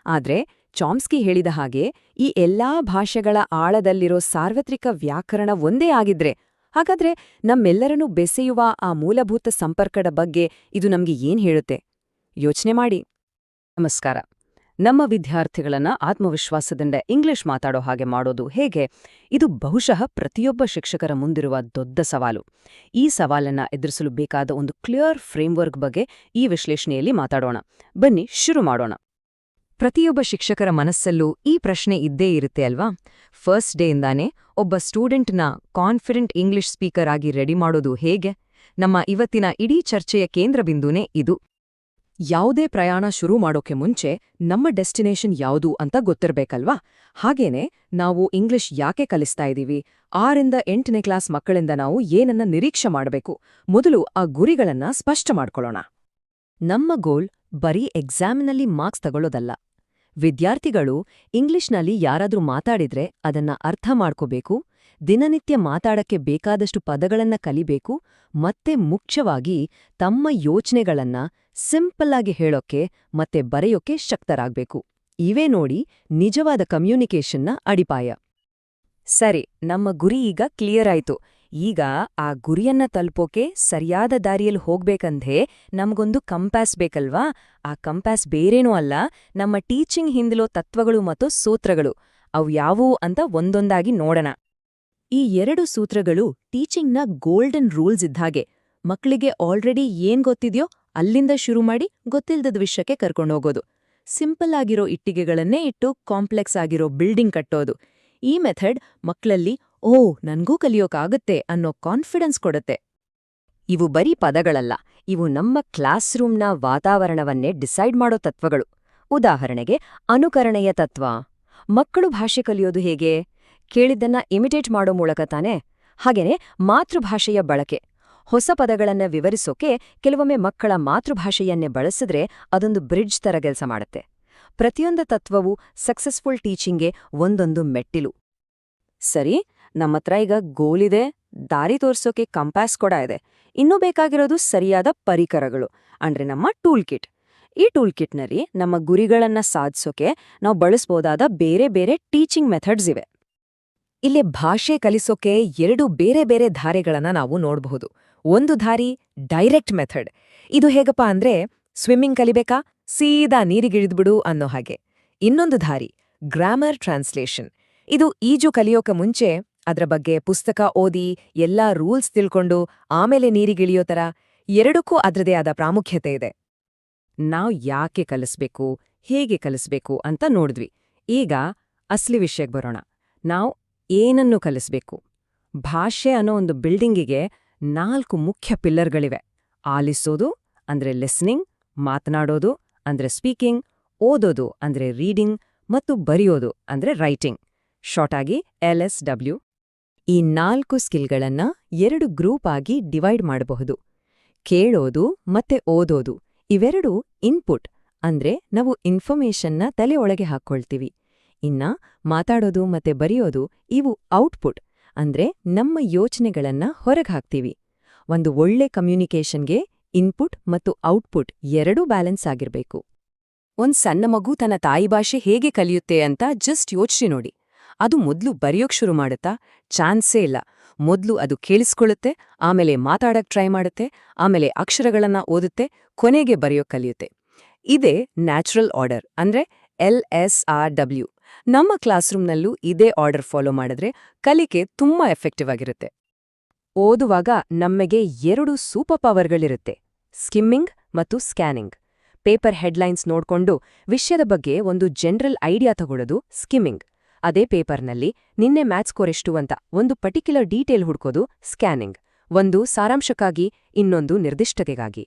ಆದ್ರೆ ಚಾಮ್ಸ್ಕಿ ಹೇಳಿದ ಹಾಗೆ ಈ ಎಲ್ಲಾ ಭಾಷೆಗಳ ಆಳದಲ್ಲಿರೋ ಸಾರ್ವತ್ರಿಕ ವ್ಯಾಕರಣ ಒಂದೇ ಆಗಿದ್ರೆ ಹಾಗಾದ್ರೆ ನಮ್ಮೆಲ್ಲರನ್ನೂ ಬೆಸೆಯುವ ಆ ಮೂಲಭೂತ ಸಂಪರ್ಕದ ಬಗ್ಗೆ ಇದು ನಮ್ಗೆ ಏನ್ ಹೇಳುತ್ತೆ? ಯೋಚನೆ ಮಾಡಿ. ನಮಸ್ಕಾರ. ನಮ್ಮ ವಿದ್ಯಾರ್ಥಿಗಳನ್ನ ಆತ್ಮವಿಶ್ವಾಸದಿಂದ ಇಂಗ್ಲಿಷ್ ಮಾತಾಡೋ ಹಾಗೆ ಮಾಡೋದು ಹೇಗೆ? ಇದು ಬಹುಶಃ ಪ್ರತಿಯೊಬ್ಬ ಶಿಕ್ಷಕರ ಮುಂದಿರುವ ದೊಡ್ಡ ಸವಾಲು. ಈ ಸವಾಲನ್ನ ಎದುರಿಸಲು ಬೇಕಾದ ಒಂದು ಕ್ಲಿಯರ್ ಫ್ರೇಮ್ವರ್ಕ್ ಬಗ್ಗೆ ಈ ವಿಶ್ಲೇಷಣೆಯಲ್ಲಿ ಮಾತಾಡೋಣ. ಬನ್ನಿ ಶುರು ಮಾಡೋಣ. ಪ್ರತಿಯೊಬ್ಬ ಶಿಕ್ಷಕರ ಮನಸ್ಸಲ್ಲೂ ಈ ಪ್ರಶ್ನೆ ಇದ್ದೇ ಇರುತ್ತೆ ಅಲ್ವಾ? ಫಸ್ಟ್ ಡೇಯಿಂದಾನೇ ಒಬ್ಬ ಸ್ಟೂಡೆಂಟ್ನ ಕಾನ್ಫಿಡೆಂಟ್ ಇಂಗ್ಲಿಷ್ ಸ್ಪೀಕರ್ ಆಗಿ ರೆಡಿ ಮಾಡೋದು ಹೇಗೆ? ನಮ್ಮ ಇವತ್ತಿನ ಇಡೀ ಚರ್ಚೆಯ ಕೇಂದ್ರಬಿಂದುನೇ ಇದು. ಯಾವುದೇ ಪ್ರಯಾಣ ಶುರು ಮಾಡೋಕೆ ಮುಂಚೆ ನಮ್ಮ ಡೆಸ್ಟಿನೇಷನ್ ಯಾವುದು ಅಂತ ಗೊತ್ತಿರ್ಬೇಕಲ್ವಾ? ಹಾಗೇನೆ ನಾವು ಇಂಗ್ಲಿಷ್ ಯಾಕೆ ಕಲಿಸ್ತಾ ಇದೀವಿ? 6ರಿಂದ 8ನೇ ಕ್ಲಾಸ್ ಮಕ್ಕಳಿಂದ ನಾವು ಏನನ್ನ ನಿರೀಕ್ಷೆ ಮಾಡಬೇಕು? ಮೊದಲು ಆ ಗುರಿಗಳನ್ನ ಸ್ಪಷ್ಟ ಮಾಡ್ಕೊಳ್ಳೋಣ. ನಮ್ಮ ಗೋಲ್ ಬರೀ ಎಕ್ಸಾಮ್ನಲ್ಲಿ ಮಾರ್ಕ್ಸ್ ತಗೊಳ್ಳೋದಲ್ಲ. ವಿದ್ಯಾರ್ಥಿಗಳು ಇಂಗ್ಲಿಷ್ನಲ್ಲಿ ಯಾರಾದ್ರೂ ಮಾತಾಡಿದ್ರೆ ಅದನ್ನ ಅರ್ಥ ಮಾಡ್ಕೋಬೇಕು, ದಿನನಿತ್ಯ ಮಾತಾಡಕ್ಕೆ ಬೇಕಾದಷ್ಟು ಪದಗಳನ್ನ ಕಲಿಬೇಕು, ಮತ್ತೆ ಮುಖ್ಯವಾಗಿ ತಮ್ಮ ಯೋಚನೆಗಳನ್ನ ಸಿಂಪಲ್ ಆಗಿ ಹೇಳೋಕೆ ಮತ್ತೆ ಬರೆಯೋಕೆ ಶಕ್ತರಾಗ್ಬೇಕು. ಇವೇ ನೋಡಿ ನಿಜವಾದ ಕಮ್ಯುನಿಕೇಷನ್ನ ಅಡಿಪಾಯ. ಸರಿ, ನಮ್ಮ ಗುರಿ ಈಗ ಕ್ಲಿಯರ್ ಆಯ್ತು. ಈಗ ಆ ಗುರಿಯನ್ನ ತಲುಪೋಕೆ ಸರಿಯಾದ ದಾರಿಯಲ್ಲಿ ಹೋಗ್ಬೇಕಂದ್ರೆ ನಮ್ಗೊಂದು ಕಂಪಾಸ್ ಬೇಕಲ್ವಾ? ಆ ಕಂಪಾಸ್ ಬೇರೇನೂ ಅಲ್ಲ, ನಮ್ಮ ಟೀಚಿಂಗ್ ಹಿಂದಿಲೋ ತತ್ವಗಳು ಮತ್ತು ಸೂತ್ರಗಳು. ಅವು ಯಾವುವು ಅಂತ ಒಂದೊಂದಾಗಿ ನೋಡೋಣ. ಈ 2 ಸೂತ್ರಗಳು ಟೀಚಿಂಗ್ನ ಗೋಲ್ಡನ್ ರೂಲ್ಸ್ ಇದ್ಹಾಗೆ. ಮಕ್ಕಳಿಗೆ ಆಲ್ರೆಡಿ ಏನ್ ಗೊತ್ತಿದ್ಯೋ ಅಲ್ಲಿಂದ ಶುರು ಮಾಡಿ ಗೊತ್ತಿಲ್ದದ ವಿಷಯಕ್ಕೆ ಕರ್ಕೊಂಡೋಗೋದು. ಸಿಂಪಲ್ ಆಗಿರೋ ಇಟ್ಟಿಗೆಗಳನ್ನೇ ಇಟ್ಟು ಕಾಂಪ್ಲೆಕ್ಸ್ ಆಗಿರೋ ಬಿಲ್ಡಿಂಗ್ ಕಟ್ಟೋದು. ಈ ಮೆಥಡ್ ಮಕ್ಕಳಲ್ಲಿ ನನ್ಗೂ ಕಲಿಯೋಕಾಗತ್ತೆ ಅನ್ನೋ ಕಾನ್ಫಿಡೆನ್ಸ್ ಕೊಡುತ್ತೆ. ಇವು ಬರೀ ಪದಗಳಲ್ಲ, ಇವು ನಮ್ಮ ಕ್ಲಾಸ್ ರೂಮ್ನ ವಾತಾವರಣವನ್ನೇ ಡಿಸೈಡ್ ಮಾಡೋ ತತ್ವಗಳು. ಉದಾಹರಣೆಗೆ ಅನುಕರಣೆಯ ತತ್ವ. ಮಕ್ಕಳು ಭಾಷೆ ಕಲಿಯೋದು ಹೇಗೆ? ಕೇಳಿದ್ದನ್ನ ಇಮಿಟೇಟ್ ಮಾಡೋ ಮೂಲಕ ತಾನೇ? ಹಾಗೇನೆ ಮಾತೃಭಾಷೆಯ ಬಳಕೆ. ಹೊಸ ಪದಗಳನ್ನ ವಿವರಿಸೋಕೆ ಕೆಲವೊಮ್ಮೆ ಮಕ್ಕಳ ಮಾತೃಭಾಷೆಯನ್ನೇ ಬಳಸಿದ್ರೆ ಅದೊಂದು ಬ್ರಿಡ್ಜ್ ತರ ಕೆಲಸ ಮಾಡುತ್ತೆ. ಪ್ರತಿಯೊಂದು ತತ್ವವು ಸಕ್ಸಸ್ಫುಲ್ ಟೀಚಿಂಗ್ಗೆ ಒಂದೊಂದು ಮೆಟ್ಟಿಲು. ಸರಿ, ನಮ್ಮತ್ರ ಈಗ ಗೋಲಿದೆ, ದಾರಿ ತೋರ್ಸೋಕೆ ಕಂಪಾಸ್ ಕೂಡ ಇದೆ. ಇನ್ನೂ ಬೇಕಾಗಿರೋದು ಸರಿಯಾದ ಪರಿಕರಗಳು, ಅಂದ್ರೆ ನಮ್ಮ ಟೂಲ್ ಕಿಟ್. ಈ ಟೂಲ್ ಕಿಟ್ನಲ್ಲಿ ನಮ್ಮ ಗುರಿಗಳನ್ನ ಸಾಧಿಸೋಕೆ ನಾವು ಬಳಸ್ಬೋದಾದ ಬೇರೆ ಬೇರೆ ಟೀಚಿಂಗ್ ಮೆಥಡ್ಸ್ ಇವೆ. ಇಲ್ಲಿ ಭಾಷೆ ಕಲಿಸೋಕೆ 2 ಬೇರೆ ಬೇರೆ ದಾರಿಗಳನ್ನ ನಾವು ನೋಡಬಹುದು. ಒಂದು ದಾರಿ ಡೈರೆಕ್ಟ್ ಮೆಥಡ್. ಇದು ಹೇಗಪ್ಪ ಅಂದ್ರೆ ಸ್ವಿಮ್ಮಿಂಗ್ ಕಲಿಬೇಕಾ, ಸೀದಾ ನೀರಿಗಿಳಿದ್ಬಿಡು ಅನ್ನೋ ಹಾಗೆ. ಇನ್ನೊಂದು ದಾರಿ ಗ್ರಾಮರ್ ಟ್ರಾನ್ಸ್ಲೇಷನ್. ಇದು ಈಜು ಕಲಿಯೋಕೆ ಮುಂಚೆ ಅದ್ರ ಬಗ್ಗೆ ಪುಸ್ತಕ ಓದಿ ಎಲ್ಲಾ ರೂಲ್ಸ್ ತಿಳ್ಕೊಂಡು ಆಮೇಲೆ ನೀರಿಗಿಳಿಯೋ ಥರ. ಎರಡಕ್ಕೂ ಅದ್ರದೇ ಆದ ಪ್ರಾಮುಖ್ಯತೆ ಇದೆ. ನಾವು ಯಾಕೆ ಕಲಿಸ್ಬೇಕು, ಹೇಗೆ ಕಲಿಸ್ಬೇಕು ಅಂತ ನೋಡಿದ್ವಿ. ಈಗ ಅಸಲಿ ವಿಷಯಕ್ಕೆ ಬರೋಣ. ನಾವು ಏನನ್ನು ಕಲಿಸ್ಬೇಕು? ಭಾಷೆ ಅನ್ನೋ ಒಂದು ಬಿಲ್ಡಿಂಗಿಗೆ 4 ಮುಖ್ಯ ಪಿಲ್ಲರ್ಗಳಿವೆ. ಆಲಿಸೋದು ಅಂದ್ರೆ ಲಿಸ್ನಿಂಗ್, ಮಾತನಾಡೋದು ಅಂದ್ರೆ ಸ್ಪೀಕಿಂಗ್, ಓದೋದು ಅಂದ್ರೆ ರೀಡಿಂಗ್ ಮತ್ತು ಬರೆಯೋದು ಅಂದ್ರೆ ರೈಟಿಂಗ್, ಶಾರ್ಟ್ ಆಗಿ LSW. ಈ 4 ಸ್ಕಿಲ್ಗಳನ್ನ 2 ಗ್ರೂಪ್ ಆಗಿ ಡಿವೈಡ್ ಮಾಡಬಹುದು. ಕೇಳೋದು ಮತ್ತೆ ಓದೋದು ಇವೆರಡು ಇನ್ಪುಟ್, ಅಂದ್ರೆ ನಾವು ಇನ್ಫಾರ್ಮೇಷನ್ನ ತಲೆ ಒಳಗೆ ಹಾಕ್ಕೊಳ್ತೀವಿ. ಇನ್ನ ಮಾತಾಡೋದು ಮತ್ತೆ ಬರೆಯೋದು ಇವು ಔಟ್ಪುಟ್, ಅಂದ್ರೆ ನಮ್ಮ ಯೋಚನೆಗಳನ್ನ ಹೊರಗೆ ಹಾಕ್ತೀವಿ. ಒಂದು ಒಳ್ಳೆ ಕಮ್ಯುನಿಕೇಷನ್ಗೆ ಇನ್ಪುಟ್ ಮತ್ತು ಔಟ್ಪುಟ್ ಎರಡೂ ಬ್ಯಾಲೆನ್ಸ್ ಆಗಿರ್ಬೇಕು. ಒಂದ್ ಸಣ್ಣ ಮಗು ತನ್ನ ತಾಯಿ ಭಾಷೆ ಹೇಗೆ ಕಲಿಯುತ್ತೆ ಅಂತ ಜಸ್ಟ್ ಯೋಚಿಸಿ ನೋಡಿ. ಅದು ಮೊದ್ಲು ಬರೆಯೋಕ್ ಶುರು ಮಾಡುತ್ತಾ? ಚಾನ್ಸೇ ಇಲ್ಲ. ಮೊದ್ಲು ಅದು ಕೇಳಿಸ್ಕೊಳ್ಳುತ್ತೆ, ಆಮೇಲೆ ಮಾತಾಡಕ್ ಟ್ರೈ ಮಾಡುತ್ತೆ, ಆಮೇಲೆ ಅಕ್ಷರಗಳನ್ನ ಓದುತ್ತೆ, ಕೊನೆಗೆ ಬರೆಯೋಕ್ ಕಲಿಯುತ್ತೆ. ಇದೇ ನ್ಯಾಚುರಲ್ ಆರ್ಡರ್, ಅಂದ್ರೆ LSRW. ನಮ್ಮ ಕ್ಲಾಸ್ರೂಮ್ನಲ್ಲೂ ಇದೇ ಆರ್ಡರ್ ಫಾಲೋ ಮಾಡಿದ್ರೆ ಕಲಿಕೆ ತುಂಬಾ ಎಫೆಕ್ಟಿವ್ ಆಗಿರುತ್ತೆ. ಓದುವಾಗ ನಮಗೆ 2 ಸೂಪರ್ ಪವರ್ಗಳಿರುತ್ತೆ, ಸ್ಕಿಮ್ಮಿಂಗ್ ಮತ್ತು ಸ್ಕ್ಯಾನಿಂಗ್. ಪೇಪರ್ ಹೆಡ್ಲೈನ್ಸ್ ನೋಡ್ಕೊಂಡು ವಿಷಯದ ಬಗ್ಗೆ ಒಂದು ಜನರಲ್ ಐಡಿಯಾ ತಗೊಳ್ಳೋದು ಸ್ಕಿಮ್ಮಿಂಗ್. ಅದೇ ಪೇಪರ್ನಲ್ಲಿ ನಿನ್ನೆ ಮ್ಯಾಥ್ಸ್ ಸ್ಕೋರ್ ಎಷ್ಟು ಅಂತ ಒಂದು ಪರ್ಟಿಕ್ಯುಲರ್ ಡೀಟೇಲ್ ಹುಡ್ಕೋದು ಸ್ಕ್ಯಾನಿಂಗ್. ಒಂದು ಸಾರಾಂಶಕ್ಕಾಗಿ, ಇನ್ನೊಂದು ನಿರ್ದಿಷ್ಟತೆಗಾಗಿ.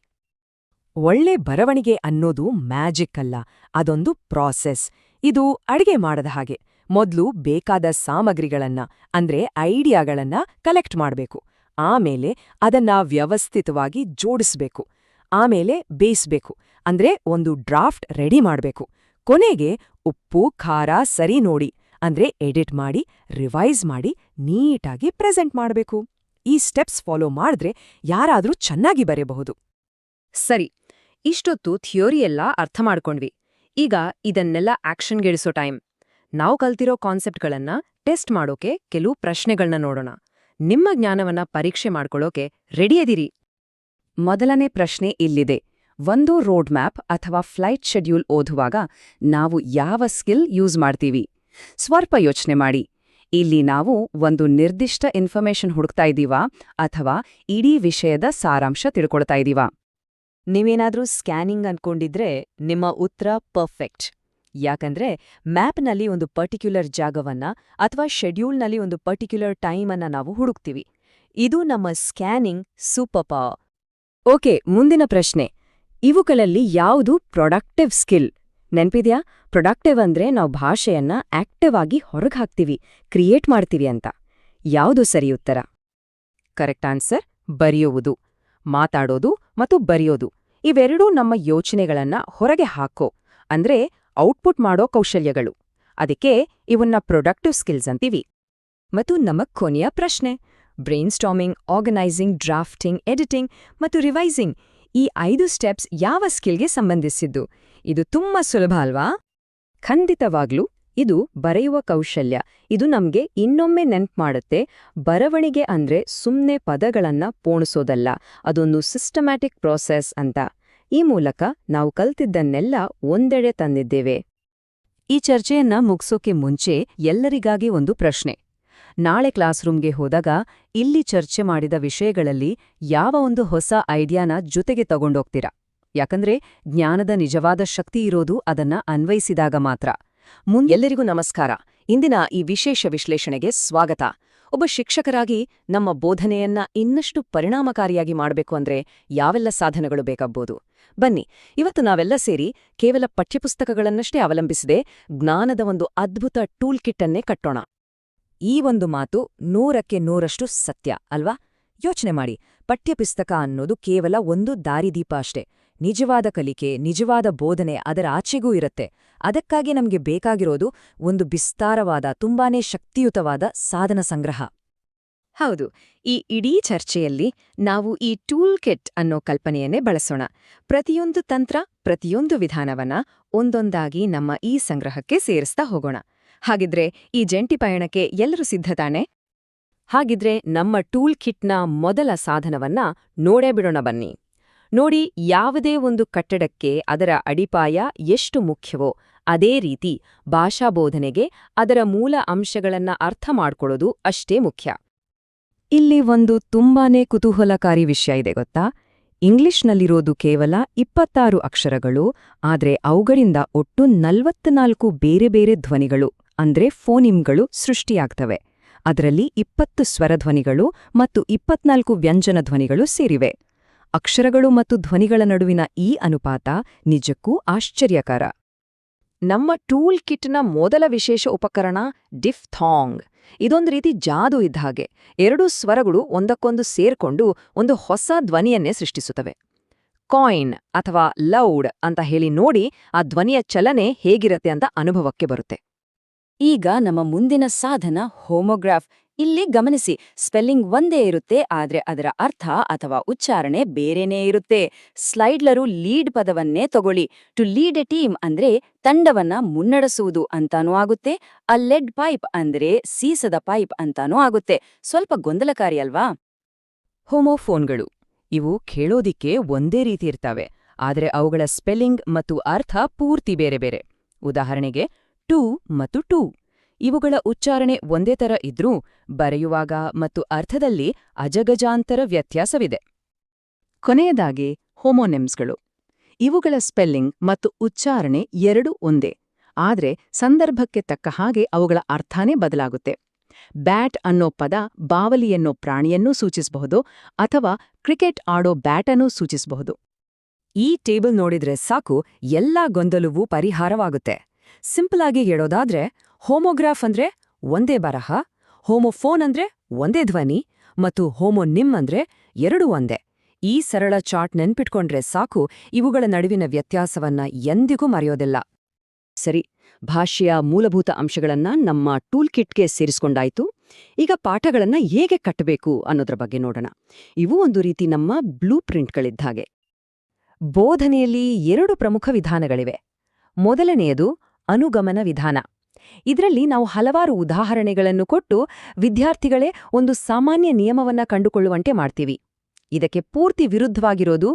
ಒಳ್ಳೆ ಬರವಣಿಗೆ ಅನ್ನೋದು ಮ್ಯಾಜಿಕ್ ಅಲ್ಲ, ಅದೊಂದು ಪ್ರಾಸೆಸ್. ಇದು ಅಡಿಗೆ ಮಾಡದ ಹಾಗೆ. ಮೊದ್ಲು ಬೇಕಾದ ಸಾಮಗ್ರಿಗಳನ್ನ ಅಂದ್ರೆ ಐಡಿಯಾಗಳನ್ನ ಕಲೆಕ್ಟ್ ಮಾಡ್ಬೇಕು. ಆಮೇಲೆ ಅದನ್ನ ವ್ಯವಸ್ಥಿತವಾಗಿ ಜೋಡಿಸ್ಬೇಕು. ಆಮೇಲೆ ಬೇಯಿಸ್ಬೇಕು, ಅಂದ್ರೆ ಒಂದು ಡ್ರಾಫ್ಟ್ ರೆಡಿ ಮಾಡ್ಬೇಕು. ಕೊನೆಗೆ ಉಪ್ಪು ಖಾರ ಸರಿ ನೋಡಿ ಅಂದ್ರೆ ಎಡಿಟ್ ಮಾಡಿ, ರಿವೈಸ್ ಮಾಡಿ, ನೀಟಾಗಿ ಪ್ರೆಸೆಂಟ್ ಮಾಡ್ಬೇಕು. ಈ ಸ್ಟೆಪ್ಸ್ ಫಾಲೋ ಮಾಡಿದ್ರೆ ಯಾರಾದ್ರೂ ಚೆನ್ನಾಗಿ ಬರೆಯಬಹುದು. ಸರಿ, ಇಷ್ಟೊತ್ತು ಥಿಯೋರಿ ಎಲ್ಲ ಅರ್ಥ ಮಾಡ್ಕೊಂಡ್ವಿ. ಈಗ ಇದನ್ನೆಲ್ಲ ಆಕ್ಷನ್ಗಿಳಿಸೋ ಟೈಮ್. ನಾವು ಕಲ್ತಿರೋ ಕಾನ್ಸೆಪ್ಟ್ಗಳನ್ನ ಟೆಸ್ಟ್ ಮಾಡೋಕೆ ಕೆಲವು ಪ್ರಶ್ನೆಗಳನ್ನ ನೋಡೋಣ. ನಿಮ್ಮ ಜ್ಞಾನವನ್ನ ಪರೀಕ್ಷೆ ಮಾಡ್ಕೊಳ್ಳೋಕೆ ರೆಡಿಯದಿರಿ. ಮೊದಲನೇ ಪ್ರಶ್ನೆ ಇಲ್ಲಿದೆ. ಒಂದು ರೋಡ್ ಮ್ಯಾಪ್ ಅಥವಾ ಫ್ಲೈಟ್ ಶೆಡ್ಯೂಲ್ ಓದುವಾಗ ನಾವು ಯಾವ ಸ್ಕಿಲ್ ಯೂಸ್ ಮಾಡ್ತೀವಿ? ಸ್ವಲ್ಪ ಯೋಚನೆ ಮಾಡಿ. ಇಲ್ಲಿ ನಾವು ಒಂದು ನಿರ್ದಿಷ್ಟ ಇನ್ಫಾರ್ಮೇಷನ್ ಹುಡುಕ್ತಾ ಇದ್ದೀವಾ ಅಥವಾ ಇಡೀ ವಿಷಯದ ಸಾರಾಂಶ ತಿಳ್ಕೊಳ್ತಾ ಇದ್ದೀವಾ? ನೀವೇನಾದ್ರೂ ಸ್ಕ್ಯಾನಿಂಗ್ ಅನ್ಕೊಂಡಿದ್ರೆ ನಿಮ್ಮ ಉತ್ತರ ಪರ್ಫೆಕ್ಟ್. ಯಾಕಂದ್ರೆ ಮ್ಯಾಪ್ನಲ್ಲಿ ಒಂದು ಪರ್ಟಿಕ್ಯುಲರ್ ಜಾಗವನ್ನ ಅಥವಾ ಶೆಡ್ಯೂಲ್ನಲ್ಲಿ ಒಂದು ಪರ್ಟಿಕ್ಯುಲರ್ ಟೈಮ್ ಅನ್ನ ನಾವು ಹುಡುಕ್ತೀವಿ. ಇದು ನಮ್ಮ ಸ್ಕ್ಯಾನಿಂಗ್ ಸೂಪರ್ ಪವರ್. ಓಕೆ, ಮುಂದಿನ ಪ್ರಶ್ನೆ. ಇವುಗಳಲ್ಲಿ ಯಾವುದು ಪ್ರೊಡಕ್ಟಿವ್ ಸ್ಕಿಲ್? ನೆನ್ಪಿದ್ಯಾ? ಪ್ರೊಡಕ್ಟಿವ್ ಅಂದ್ರೆ ನಾವು ಭಾಷೆಯನ್ನ ಆಕ್ಟಿವ್ ಆಗಿ ಹೊರಗೆ ಹಾಕ್ತೀವಿ, ಕ್ರಿಯೇಟ್ ಮಾಡ್ತೀವಿ ಅಂತ. ಯಾವುದು ಸರಿ ಉತ್ತರ? ಕರೆಕ್ಟ್ ಆನ್ಸರ್ ಬರೆಯುವುದು. ಮಾತಾಡೋದು ಮತ್ತು ಬರೆಯೋದು ಇವೆರಡೂ ನಮ್ಮ ಯೋಚನೆಗಳನ್ನ ಹೊರಗೆ ಹಾಕೋ ಅಂದ್ರೆ ಔಟ್ಪುಟ್ ಮಾಡೋ ಕೌಶಲ್ಯಗಳು. ಅದಕ್ಕೆ ಇವನ್ನ ಪ್ರೊಡಕ್ಟಿವ್ ಸ್ಕಿಲ್ಸ್ ಅಂತೀವಿ. ಮತ್ತು ನಮ್ಮ ಕೊನೆಯ ಪ್ರಶ್ನೆ, brainstorming, organising, drafting, editing ಮತ್ತು ರಿವೈಸಿಂಗ್ ಈ 5 ಸ್ಟೆಪ್ಸ್ ಯಾವ ಸ್ಕಿಲ್ಗೆ ಸಂಬಂಧಿಸಿದ್ದು? ಇದು ತುಂಬಾ ಸುಲಭ ಅಲ್ವಾ? ಖಂಡಿತವಾಗ್ಲೂ ಇದು ಬರೆಯುವ ಕೌಶಲ್ಯ. ಇದು ನಮ್ಗೆ ಇನ್ನೊಮ್ಮೆ ನೆನ್ಪು ಮಾಡುತ್ತೆ, ಬರವಣಿಗೆ ಅಂದ್ರೆ ಸುಮ್ನೆ ಪದಗಳನ್ನ ಪೋಣಿಸೋದಲ್ಲ, ಅದೊಂದು ಸಿಸ್ಟಮ್ಯಾಟಿಕ್ ಪ್ರಾಸೆಸ್ ಅಂತ. ಈ ಮೂಲಕ ನಾವು ಕಲ್ತಿದ್ದನ್ನೆಲ್ಲ ಒಂದೆಡೆ ತಂದಿದ್ದೇವೆ. ಈ ಚರ್ಚೆಯನ್ನ ಮುಗ್ಸೋಕೆ ಮುಂಚೆ ಎಲ್ಲರಿಗಾಗಿ ಒಂದು ಪ್ರಶ್ನೆ. ನಾಳೆ ಕ್ಲಾಸ್ರೂಮ್ಗೆ ಹೋದಾಗ ಇಲ್ಲಿ ಚರ್ಚೆ ಮಾಡಿದ ವಿಷಯಗಳಲ್ಲಿ ಯಾವ ಒಂದು ಹೊಸ ಐಡಿಯಾನ ಜೊತೆಗೆ ತಗೊಂಡೋಗ್ತೀರಾ? ಯಾಕಂದ್ರೆ ಜ್ಞಾನದ ನಿಜವಾದ ಶಕ್ತಿ ಇರೋದು ಅದನ್ನ ಅನ್ವಯಿಸಿದಾಗ ಮಾತ್ರ. ಎಲ್ಲರಿಗೂ ನಮಸ್ಕಾರ. ಇಂದಿನ ಈ ವಿಶೇಷ ವಿಶ್ಲೇಷಣೆಗೆ ಸ್ವಾಗತ. ಒಬ್ಬ ಶಿಕ್ಷಕರಾಗಿ ನಮ್ಮ ಬೋಧನೆಯನ್ನ ಇನ್ನಷ್ಟು ಪರಿಣಾಮಕಾರಿಯಾಗಿ ಮಾಡಬೇಕು ಅಂದ್ರೆ ಯಾವೆಲ್ಲ ಸಾಧನಗಳು ಬೇಕಾಗ್ಬೋದು? ಬನ್ನಿ, ಇವತ್ತು ನಾವೆಲ್ಲ ಸೇರಿ ಕೇವಲ ಪಠ್ಯಪುಸ್ತಕಗಳನ್ನಷ್ಟೇ ಅವಲಂಬಿಸದೆ ಜ್ಞಾನದ ಒಂದು ಅದ್ಭುತ ಟೂಲ್ ಕಿಟ್ ಅನ್ನೇ ಕಟ್ಟೋಣ. ಈ ಒಂದು ಮಾತು 100ಕ್ಕೆ 100ರಷ್ಟು ಸತ್ಯ ಅಲ್ವಾ? ಯೋಚನೆ ಮಾಡಿ, ಪಠ್ಯಪುಸ್ತಕ ಅನ್ನೋದು ಕೇವಲ ಒಂದು ದಾರಿದೀಪ ಅಷ್ಟೇ. ನಿಜವಾದ ಕಲಿಕೆ, ನಿಜವಾದ ಬೋಧನೆ ಅದರ ಆಚೆಗೂ ಇರುತ್ತೆ. ಅದಕ್ಕಾಗಿ ನಮಗೆ ಬೇಕಾಗಿರೋದು ಒಂದು ವಿಸ್ತಾರವಾದ, ತುಂಬಾನೇ ಶಕ್ತಿಯುತವಾದ ಸಾಧನ ಸಂಗ್ರಹ. ಹೌದು, ಈ ಇಡೀ ಚರ್ಚೆಯಲ್ಲಿ ನಾವು ಈ ಟೂಲ್ ಕಿಟ್ ಅನ್ನೋ ಕಲ್ಪನೆಯನ್ನೇ ಬಳಸೋಣ. ಪ್ರತಿಯೊಂದು ತಂತ್ರ, ಪ್ರತಿಯೊಂದು ವಿಧಾನವನ್ನ ಒಂದೊಂದಾಗಿ ನಮ್ಮ ಈ ಸಂಗ್ರಹಕ್ಕೆ ಸೇರಿಸ್ತಾ ಹೋಗೋಣ. ಹಾಗಿದ್ರೆ ಈ ಜಂಟಿ ಪಯಣಕ್ಕೆ ಎಲ್ಲರೂ ಸಿದ್ಧ ತಾನೆ? ಹಾಗಿದ್ರೆ ನಮ್ಮ ಟೂಲ್ ಕಿಟ್ನ ಮೊದಲ ಸಾಧನವನ್ನ ನೋಡೇ ಬಿಡೋಣ ಬನ್ನಿ. ನೋಡಿ, ಯಾವುದೇ ಒಂದು ಕಟ್ಟಡಕ್ಕೆ ಅದರ ಅಡಿಪಾಯ ಎಷ್ಟು ಮುಖ್ಯವೋ ಅದೇ ರೀತಿ ಭಾಷಾ ಬೋಧನೆಗೆ ಅದರ ಮೂಲ ಅಂಶಗಳನ್ನ ಅರ್ಥ ಮಾಡ್ಕೊಳ್ಳೋದು ಅಷ್ಟೇ ಮುಖ್ಯ. ಇಲ್ಲಿ ಒಂದು ತುಂಬಾನೇ ಕುತೂಹಲಕಾರಿ ವಿಷಯ ಇದೆ ಗೊತ್ತಾ? ಇಂಗ್ಲಿಷ್ನಲ್ಲಿರೋದು ಕೇವಲ 26 ಅಕ್ಷರಗಳು, ಆದ್ರೆ ಅವುಗಳಿಂದ ಒಟ್ಟು 44 ಬೇರೆ ಬೇರೆ ಧ್ವನಿಗಳು ಅಂದ್ರೆ ಫೋನಿಮ್ಗಳು ಸೃಷ್ಟಿಯಾಗ್ತವೆ. ಅದರಲ್ಲಿ 20 ಸ್ವರಧ್ವನಿಗಳು ಮತ್ತು 24 ವ್ಯಂಜನ ಧ್ವನಿಗಳು ಸೇರಿವೆ. ಅಕ್ಷರಗಳು ಮತ್ತು ಧ್ವನಿಗಳ ನಡುವಿನ ಈ ಅನುಪಾತ ನಿಜಕ್ಕೂ ಆಶ್ಚರ್ಯಕರ. ನಮ್ಮ ಟೂಲ್ ಕಿಟ್ನ ಮೊದಲ ವಿಶೇಷ ಉಪಕರಣ ಡಿಫ್ಥಾಂಗ್. ಇದೊಂದು ರೀತಿ ಜಾದೂ ಇದ್ದ ಹಾಗೆ. 2 ಸ್ವರಗಳು ಒಂದಕ್ಕೊಂದು ಸೇರ್ಕೊಂಡು ಒಂದು ಹೊಸ ಧ್ವನಿಯನ್ನೇ ಸೃಷ್ಟಿಸುತ್ತವೆ. ಕಾಯಿನ್ ಅಥವಾ ಲೌಡ್ ಅಂತ ಹೇಳಿ ನೋಡಿ, ಆ ಧ್ವನಿಯ ಚಲನೆ ಹೇಗಿರತ್ತೆ ಅಂತ ಅನುಭವಕ್ಕೆ ಬರುತ್ತೆ. ಈಗ ನಮ್ಮ ಮುಂದಿನ ಸಾಧನ ಹೋಮೋಗ್ರಾಫ್. ಇಲ್ಲಿ ಗಮನಿಸಿ, ಸ್ಪೆಲ್ಲಿಂಗ್ ಒಂದೇ ಇರುತ್ತೆ, ಆದ್ರೆ ಅದರ ಅರ್ಥ ಅಥವಾ ಉಚ್ಚಾರಣೆ ಬೇರೆನೇ ಇರುತ್ತೆ. ಸ್ಲೈಡ್ಲರು ಲೀಡ್ ಪದವನ್ನೇ ತಗೊಳ್ಳಿ. ಟು ಲೀಡ್ ಎ ಟೀಮ್ ಅಂದ್ರೆ ತಂಡವನ್ನ ಮುನ್ನಡೆಸುವುದು ಅಂತಾನೂ ಆಗುತ್ತೆ. ಅ ಲೆಡ್ ಪೈಪ್ ಅಂದ್ರೆ ಸೀಸದ ಪೈಪ್ ಅಂತಾನೂ ಆಗುತ್ತೆ. ಸ್ವಲ್ಪ ಗೊಂದಲಕಾರಿ ಅಲ್ವಾ? ಹೋಮೋಫೋನ್ಗಳು ಇವು ಕೇಳೋದಿಕ್ಕೆ ಒಂದೇ ರೀತಿ ಇರ್ತವೆ, ಆದರೆ ಅವುಗಳ ಸ್ಪೆಲ್ಲಿಂಗ್ ಮತ್ತು ಅರ್ಥ ಪೂರ್ತಿ ಬೇರೆ ಬೇರೆ. ಉದಾಹರಣೆಗೆ ಟೂ ಮತ್ತು ಟೂ ಇವುಗಳ ಉಚ್ಚಾರಣೆ ಒಂದೇ ತರ ಇದ್ರೂ ಬರೆಯುವಾಗ ಮತ್ತು ಅರ್ಥದಲ್ಲಿ ಅಜಗಜಾಂತರ ವ್ಯತ್ಯಾಸವಿದೆ. ಕೊನೆಯದಾಗಿ ಹೋಮೋನೆಮ್ಸ್ಗಳು. ಇವುಗಳ ಸ್ಪೆಲ್ಲಿಂಗ್ ಮತ್ತು ಉಚ್ಚಾರಣೆ ಎರಡೂ ಒಂದೇ, ಆದ್ರೆ ಸಂದರ್ಭಕ್ಕೆ ತಕ್ಕ ಹಾಗೆ ಅವುಗಳ ಅರ್ಥನೇ ಬದಲಾಗುತ್ತೆ. ಬ್ಯಾಟ್ ಅನ್ನೋ ಪದ ಬಾವಲಿ ಅನ್ನೋ ಪ್ರಾಣಿಯನ್ನೂ ಸೂಚಿಸಬಹುದು ಅಥವಾ ಕ್ರಿಕೆಟ್ ಆಡೋ ಬ್ಯಾಟನ್ನೂ ಸೂಚಿಸಬಹುದು. ಈ ಟೇಬಲ್ ನೋಡಿದ್ರೆ ಸಾಕು ಎಲ್ಲಾ ಗೊಂದಲವೂ ಪರಿಹಾರವಾಗುತ್ತೆ. ಸಿಂಪಲ್ ಆಗಿ ಹೇಳೋದಾದ್ರೆ ಹೋಮೋಗ್ರಾಫ್ ಅಂದ್ರೆ ಒಂದೇ ಬರಹ, ಹೋಮೋಫೋನ್ ಅಂದ್ರೆ ಒಂದೇ ಧ್ವನಿ ಮತ್ತು ಹೋಮೋನಿಮ್ ಅಂದ್ರೆ ಎರಡೂ ಒಂದೇ. ಈ ಸರಳ ಚಾರ್ಟ್ ನೆನ್ಪಿಟ್ಕೊಂಡ್ರೆ ಸಾಕು ಇವುಗಳ ನಡುವಿನ ವ್ಯತ್ಯಾಸವನ್ನ ಎಂದಿಗೂ ಮರೆಯೋದಿಲ್ಲ. ಸರಿ, ಭಾಷೆಯ ಮೂಲಭೂತ ಅಂಶಗಳನ್ನ ನಮ್ಮ ಟೂಲ್ ಕಿಟ್ಗೆ ಸೇರಿಸ್ಕೊಂಡಾಯ್ತು. ಈಗ ಪಾಠಗಳನ್ನ ಹೇಗೆ ಕಟ್ಟಬೇಕು ಅನ್ನೋದ್ರ ಬಗ್ಗೆ ನೋಡೋಣ. ಇವು ಒಂದು ರೀತಿ ನಮ್ಮ ಬ್ಲೂ ಪ್ರಿಂಟ್ಗಳಿದ್ದಾಗೆ. ಬೋಧನೆಯಲ್ಲಿ ಎರಡು ಪ್ರಮುಖ ವಿಧಾನಗಳಿವೆ. ಮೊದಲನೆಯದು ಅನುಗಮನ ವಿಧಾನ. ಇದರಲ್ಲಿ ನಾವು ಹಲವಾರು ಉದಾಹರಣೆಗಳನ್ನು ಕೊಟ್ಟು ವಿದ್ಯಾರ್ಥಿಗಳೇ ಒಂದು ಸಾಮಾನ್ಯ ನಿಯಮವನ್ನ ಕಂಡುಕೊಳ್ಳುವಂತೆ ಮಾಡ್ತೀವಿ. ಇದಕ್ಕೆ ಪೂರ್ತಿ ವಿರುದ್ಧವಾಗಿರೋದು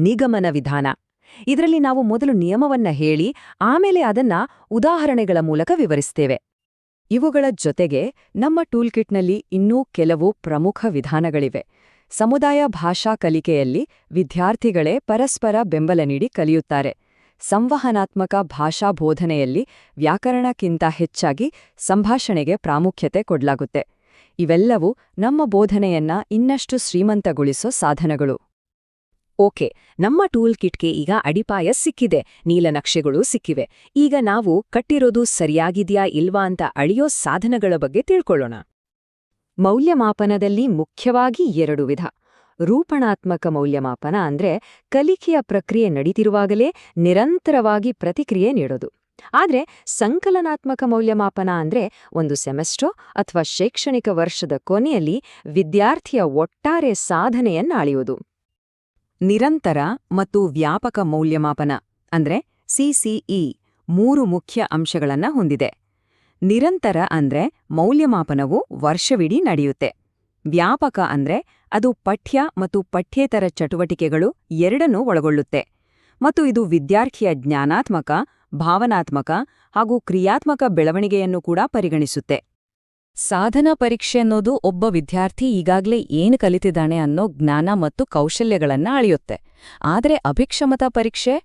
ನಿಗಮನ ವಿಧಾನ. ಇದರಲ್ಲಿ ನಾವು ಮೊದಲು ನಿಯಮವನ್ನ ಹೇಳಿ ಆಮೇಲೆ ಅದನ್ನ ಉದಾಹರಣೆಗಳ ಮೂಲಕ ವಿವರಿಸ್ತೇವೆ. ಇವುಗಳ ಜೊತೆಗೆ ನಮ್ಮ ಟೂಲ್ಕಿಟ್ನಲ್ಲಿ ಇನ್ನೂ ಕೆಲವು ಪ್ರಮುಖ ವಿಧಾನಗಳಿವೆ. ಸಮುದಾಯ ಭಾಷಾ ಕಲಿಕೆಯಲ್ಲಿ ವಿದ್ಯಾರ್ಥಿಗಳೇ ಪರಸ್ಪರ ಬೆಂಬಲ ನೀಡಿ ಕಲಿಯುತ್ತಾರೆ. ಸಂವಹನಾತ್ಮಕ ಭಾಷಾ ಬೋಧನೆಯಲ್ಲಿ ವ್ಯಾಕರಣಕ್ಕಿಂತ ಹೆಚ್ಚಾಗಿ ಸಂಭಾಷಣೆಗೆ ಪ್ರಾಮುಖ್ಯತೆ ಕೊಡಲಾಗುತ್ತೆ. ಇವೆಲ್ಲವೂ ನಮ್ಮ ಬೋಧನೆಯನ್ನ ಇನ್ನಷ್ಟು ಶ್ರೀಮಂತಗೊಳಿಸೋ ಸಾಧನಗಳು. ಓಕೆ, ನಮ್ಮ ಟೂಲ್ ಕಿಟ್ಗೆ ಈಗ ಅಡಿಪಾಯ ಸಿಕ್ಕಿದೆ, ನೀಲನಕ್ಷೆಗಳು ಸಿಕ್ಕಿವೆ. ಈಗ ನಾವು ಕಟ್ಟಿರೋದು ಸರಿಯಾಗಿದ್ಯಾ ಇಲ್ವಾ ಅಂತ ಅಳಿಯೋ ಸಾಧನಗಳ ಬಗ್ಗೆ ತಿಳ್ಕೊಳ್ಳೋಣ. ಮೌಲ್ಯಮಾಪನದಲ್ಲಿ ಮುಖ್ಯವಾಗಿ ಎರಡು ವಿಧ. ರೂಪಣಾತ್ಮಕ ಮೌಲ್ಯಮಾಪನ ಅಂದ್ರೆ ಕಲಿಕೆಯ ಪ್ರಕ್ರಿಯೆ ನಡೀತಿರುವಾಗಲೇ ನಿರಂತರವಾಗಿ ಪ್ರತಿಕ್ರಿಯೆ ನೀಡೋದು. ಆದ್ರೆ ಸಂಕಲನಾತ್ಮಕ ಮೌಲ್ಯಮಾಪನ ಅಂದ್ರೆ ಒಂದು ಸೆಮೆಸ್ಟ್ರೋ ಅಥವಾ ಶೈಕ್ಷಣಿಕ ವರ್ಷದ ಕೊನೆಯಲ್ಲಿ ವಿದ್ಯಾರ್ಥಿಯ ಒಟ್ಟಾರೆ ಸಾಧನೆಯನ್ನ ಅಳೆಯುವುದು. ನಿರಂತರ ಮತ್ತು ವ್ಯಾಪಕ ಮೌಲ್ಯಮಾಪನ ಅಂದ್ರೆ ಸಿಸಿಇ 3 ಮುಖ್ಯ ಅಂಶಗಳನ್ನ ಹೊಂದಿದೆ. ನಿರಂತರ ಅಂದ್ರೆ ಮೌಲ್ಯಮಾಪನವು ವರ್ಷವಿಡೀ ನಡೆಯುತ್ತೆ. ವ್ಯಾಪಕ ಅಂದ್ರೆ ಅದು ಪಠ್ಯ ಮತ್ತು ಪಠ್ಯೇತರ ಚಟುವಟಿಕೆಗಳು ಎರಡನ್ನೂ ಒಳಗೊಳ್ಳುತ್ತೆ. ಮತ್ತು ಇದು ವಿದ್ಯಾರ್ಥಿಯ ಜ್ಞಾನಾತ್ಮಕ, ಭಾವನಾತ್ಮಕ ಹಾಗೂ ಕ್ರಿಯಾತ್ಮಕ ಬೆಳವಣಿಗೆಯನ್ನು ಕೂಡ ಪರಿಗಣಿಸುತ್ತೆ. ಸಾಧನಾ ಪರೀಕ್ಷೆ ಅನ್ನೋದು ಒಬ್ಬ ವಿದ್ಯಾರ್ಥಿ ಈಗಾಗಲೇ ಏನು ಕಲಿತಿದ್ದಾನೆ ಅನ್ನೋ ಜ್ಞಾನ ಮತ್ತು ಕೌಶಲ್ಯಗಳನ್ನ ಅಳೆಯುತ್ತೆ. ಆದರೆ ಅಭಿಕ್ಷಮತಾ ಪರೀಕ್ಷೆ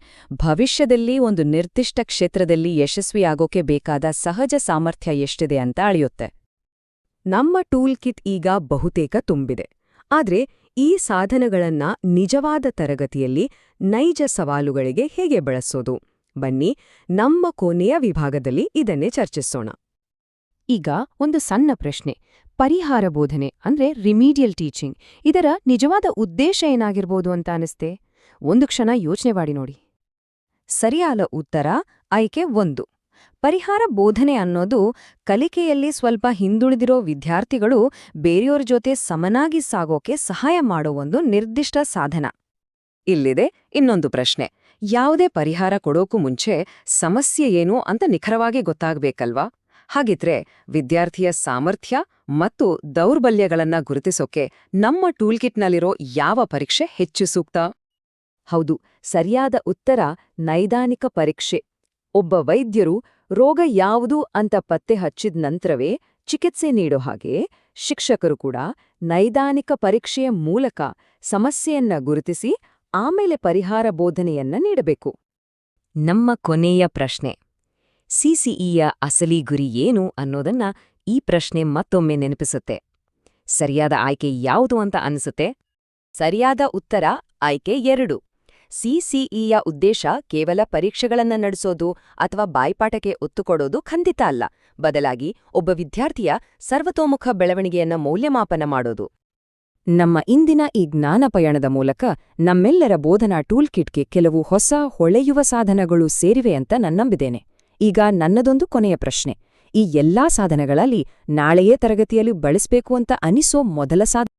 ಭವಿಷ್ಯದಲ್ಲಿ ಒಂದು ನಿರ್ದಿಷ್ಟ ಕ್ಷೇತ್ರದಲ್ಲಿ ಯಶಸ್ವಿಯಾಗೋಕೆ ಬೇಕಾದ ಸಹಜ ಸಾಮರ್ಥ್ಯ ಎಷ್ಟಿದೆ ಅಂತ ಅಳೆಯುತ್ತೆ. ನಮ್ಮ ಟೂಲ್ ಕಿಟ್ ಈಗ ಬಹುತೇಕ ತುಂಬಿದೆ. ಆದ್ರೆ ಈ ಸಾಧನಗಳನ್ನ ನಿಜವಾದ ತರಗತಿಯಲ್ಲಿ ನೈಜ ಸವಾಲುಗಳಿಗೆ ಹೇಗೆ ಬಳಸೋದು? ಬನ್ನಿ, ನಮ್ಮ ಕೊನೆಯ ವಿಭಾಗದಲ್ಲಿ ಇದನ್ನೇ ಚರ್ಚಿಸೋಣ. ಈಗ ಒಂದು ಸಣ್ಣ ಪ್ರಶ್ನೆ. ಪರಿಹಾರ ಬೋಧನೆ ಅಂದ್ರೆ ರಿಮಿಡಿಯಲ್ ಟೀಚಿಂಗ್, ಇದರ ನಿಜವಾದ ಉದ್ದೇಶ ಏನಾಗಿರ್ಬೋದು ಅಂತ ಅನಿಸ್ತೆ? ಒಂದು ಕ್ಷಣ ಯೋಚನೆ ಮಾಡಿ ನೋಡಿ. ಸರಿಯಾದ ಉತ್ತರ ಆಯ್ಕೆ 1. ಪರಿಹಾರ ಬೋಧನೆ ಅನ್ನೋದು ಕಲಿಕೆಯಲ್ಲಿ ಸ್ವಲ್ಪ ಹಿಂದುಳಿದಿರೋ ವಿದ್ಯಾರ್ಥಿಗಳು ಬೇರೆಯವರ ಜೊತೆ ಸಮನಾಗಿ ಸಾಗೋಕೆ ಸಹಾಯ ಮಾಡೋ ಒಂದು ನಿರ್ದಿಷ್ಟ ಸಾಧನ. ಇಲ್ಲಿದೆ ಇನ್ನೊಂದು ಪ್ರಶ್ನೆ. ಯಾವುದೇ ಪರಿಹಾರ ಕೊಡೋಕು ಮುಂಚೆ ಸಮಸ್ಯೆ ಏನು ಅಂತ ನಿಖರವಾಗಿ ಗೊತ್ತಾಗ್ಬೇಕಲ್ವಾ? ಹಾಗಿದ್ರೆ ವಿದ್ಯಾರ್ಥಿಯ ಸಾಮರ್ಥ್ಯ ಮತ್ತು ದೌರ್ಬಲ್ಯಗಳನ್ನ ಗುರುತಿಸೋಕೆ ನಮ್ಮ ಟೂಲ್ಕಿಟ್ನಲ್ಲಿರೋ ಯಾವ ಪರೀಕ್ಷೆ ಹೆಚ್ಚು ಸೂಕ್ತ? ಹೌದು, ಸರಿಯಾದ ಉತ್ತರ ನೈದಾನಿಕ ಪರೀಕ್ಷೆ. ಒಬ್ಬ ವೈದ್ಯರು ರೋಗ ಯಾವುದು ಅಂತ ಪತ್ತೆ ಹಚ್ಚಿದ ನಂತರವೇ ಚಿಕಿತ್ಸೆ ನೀಡೋ ಹಾಗೆ ಶಿಕ್ಷಕರು ಕೂಡ ನೈದಾನಿಕ ಪರೀಕ್ಷೆಯ ಮೂಲಕ ಸಮಸ್ಯೆಯನ್ನ ಗುರುತಿಸಿ ಆಮೇಲೆ ಪರಿಹಾರ ಬೋಧನೆಯನ್ನ ನೀಡಬೇಕು. ನಮ್ಮ ಕೊನೆಯ ಪ್ರಶ್ನೆ. ಸಿಸಿಇಯ ಅಸಲಿ ಗುರಿ ಏನು ಅನ್ನೋದನ್ನ ಈ ಪ್ರಶ್ನೆ ಮತ್ತೊಮ್ಮೆ ನೆನಪಿಸುತ್ತೆ. ಸರಿಯಾದ ಆಯ್ಕೆ ಯಾವುದು ಅಂತ ಅನಿಸುತ್ತೆ? ಸರಿಯಾದ ಉತ್ತರ ಆಯ್ಕೆ 2. ಸಿಸಿಇಯ ಉದ್ದೇಶ ಕೇವಲ ಪರೀಕ್ಷೆಗಳನ್ನ ನಡೆಸೋದು ಅಥವಾ ಬಾಯ್ಪಾಠಕ್ಕೆ ಒತ್ತು ಕೊಡೋದು ಖಂಡಿತ ಅಲ್ಲ. ಬದಲಾಗಿ ಒಬ್ಬ ವಿದ್ಯಾರ್ಥಿಯ ಸರ್ವತೋಮುಖ ಬೆಳವಣಿಗೆಯನ್ನ ಮೌಲ್ಯಮಾಪನ ಮಾಡೋದು. ನಮ್ಮ ಇಂದಿನ ಈ ಜ್ಞಾನ ಪಯಣದ ಮೂಲಕ ನಮ್ಮೆಲ್ಲರ ಬೋಧನಾ ಟೂಲ್ಕಿಟ್ಗೆ ಕೆಲವು ಹೊಸ ಹೊಳೆಯುವ ಸಾಧನಗಳು ಸೇರಿವೆ ಅಂತ ನನ್ನಂಬಿದ್ದೇನೆ. ಈಗ ನನ್ನದೊಂದು ಕೊನೆಯ ಪ್ರಶ್ನೆ. ಈ ಎಲ್ಲಾ ಸಾಧನಗಳಲ್ಲಿ ನಾಳೆಯೇ ತರಗತಿಯಲ್ಲಿ ಬಳಸಬೇಕು ಅಂತ ಅನಿಸೋ ಮೊದಲ ಸಾಧನ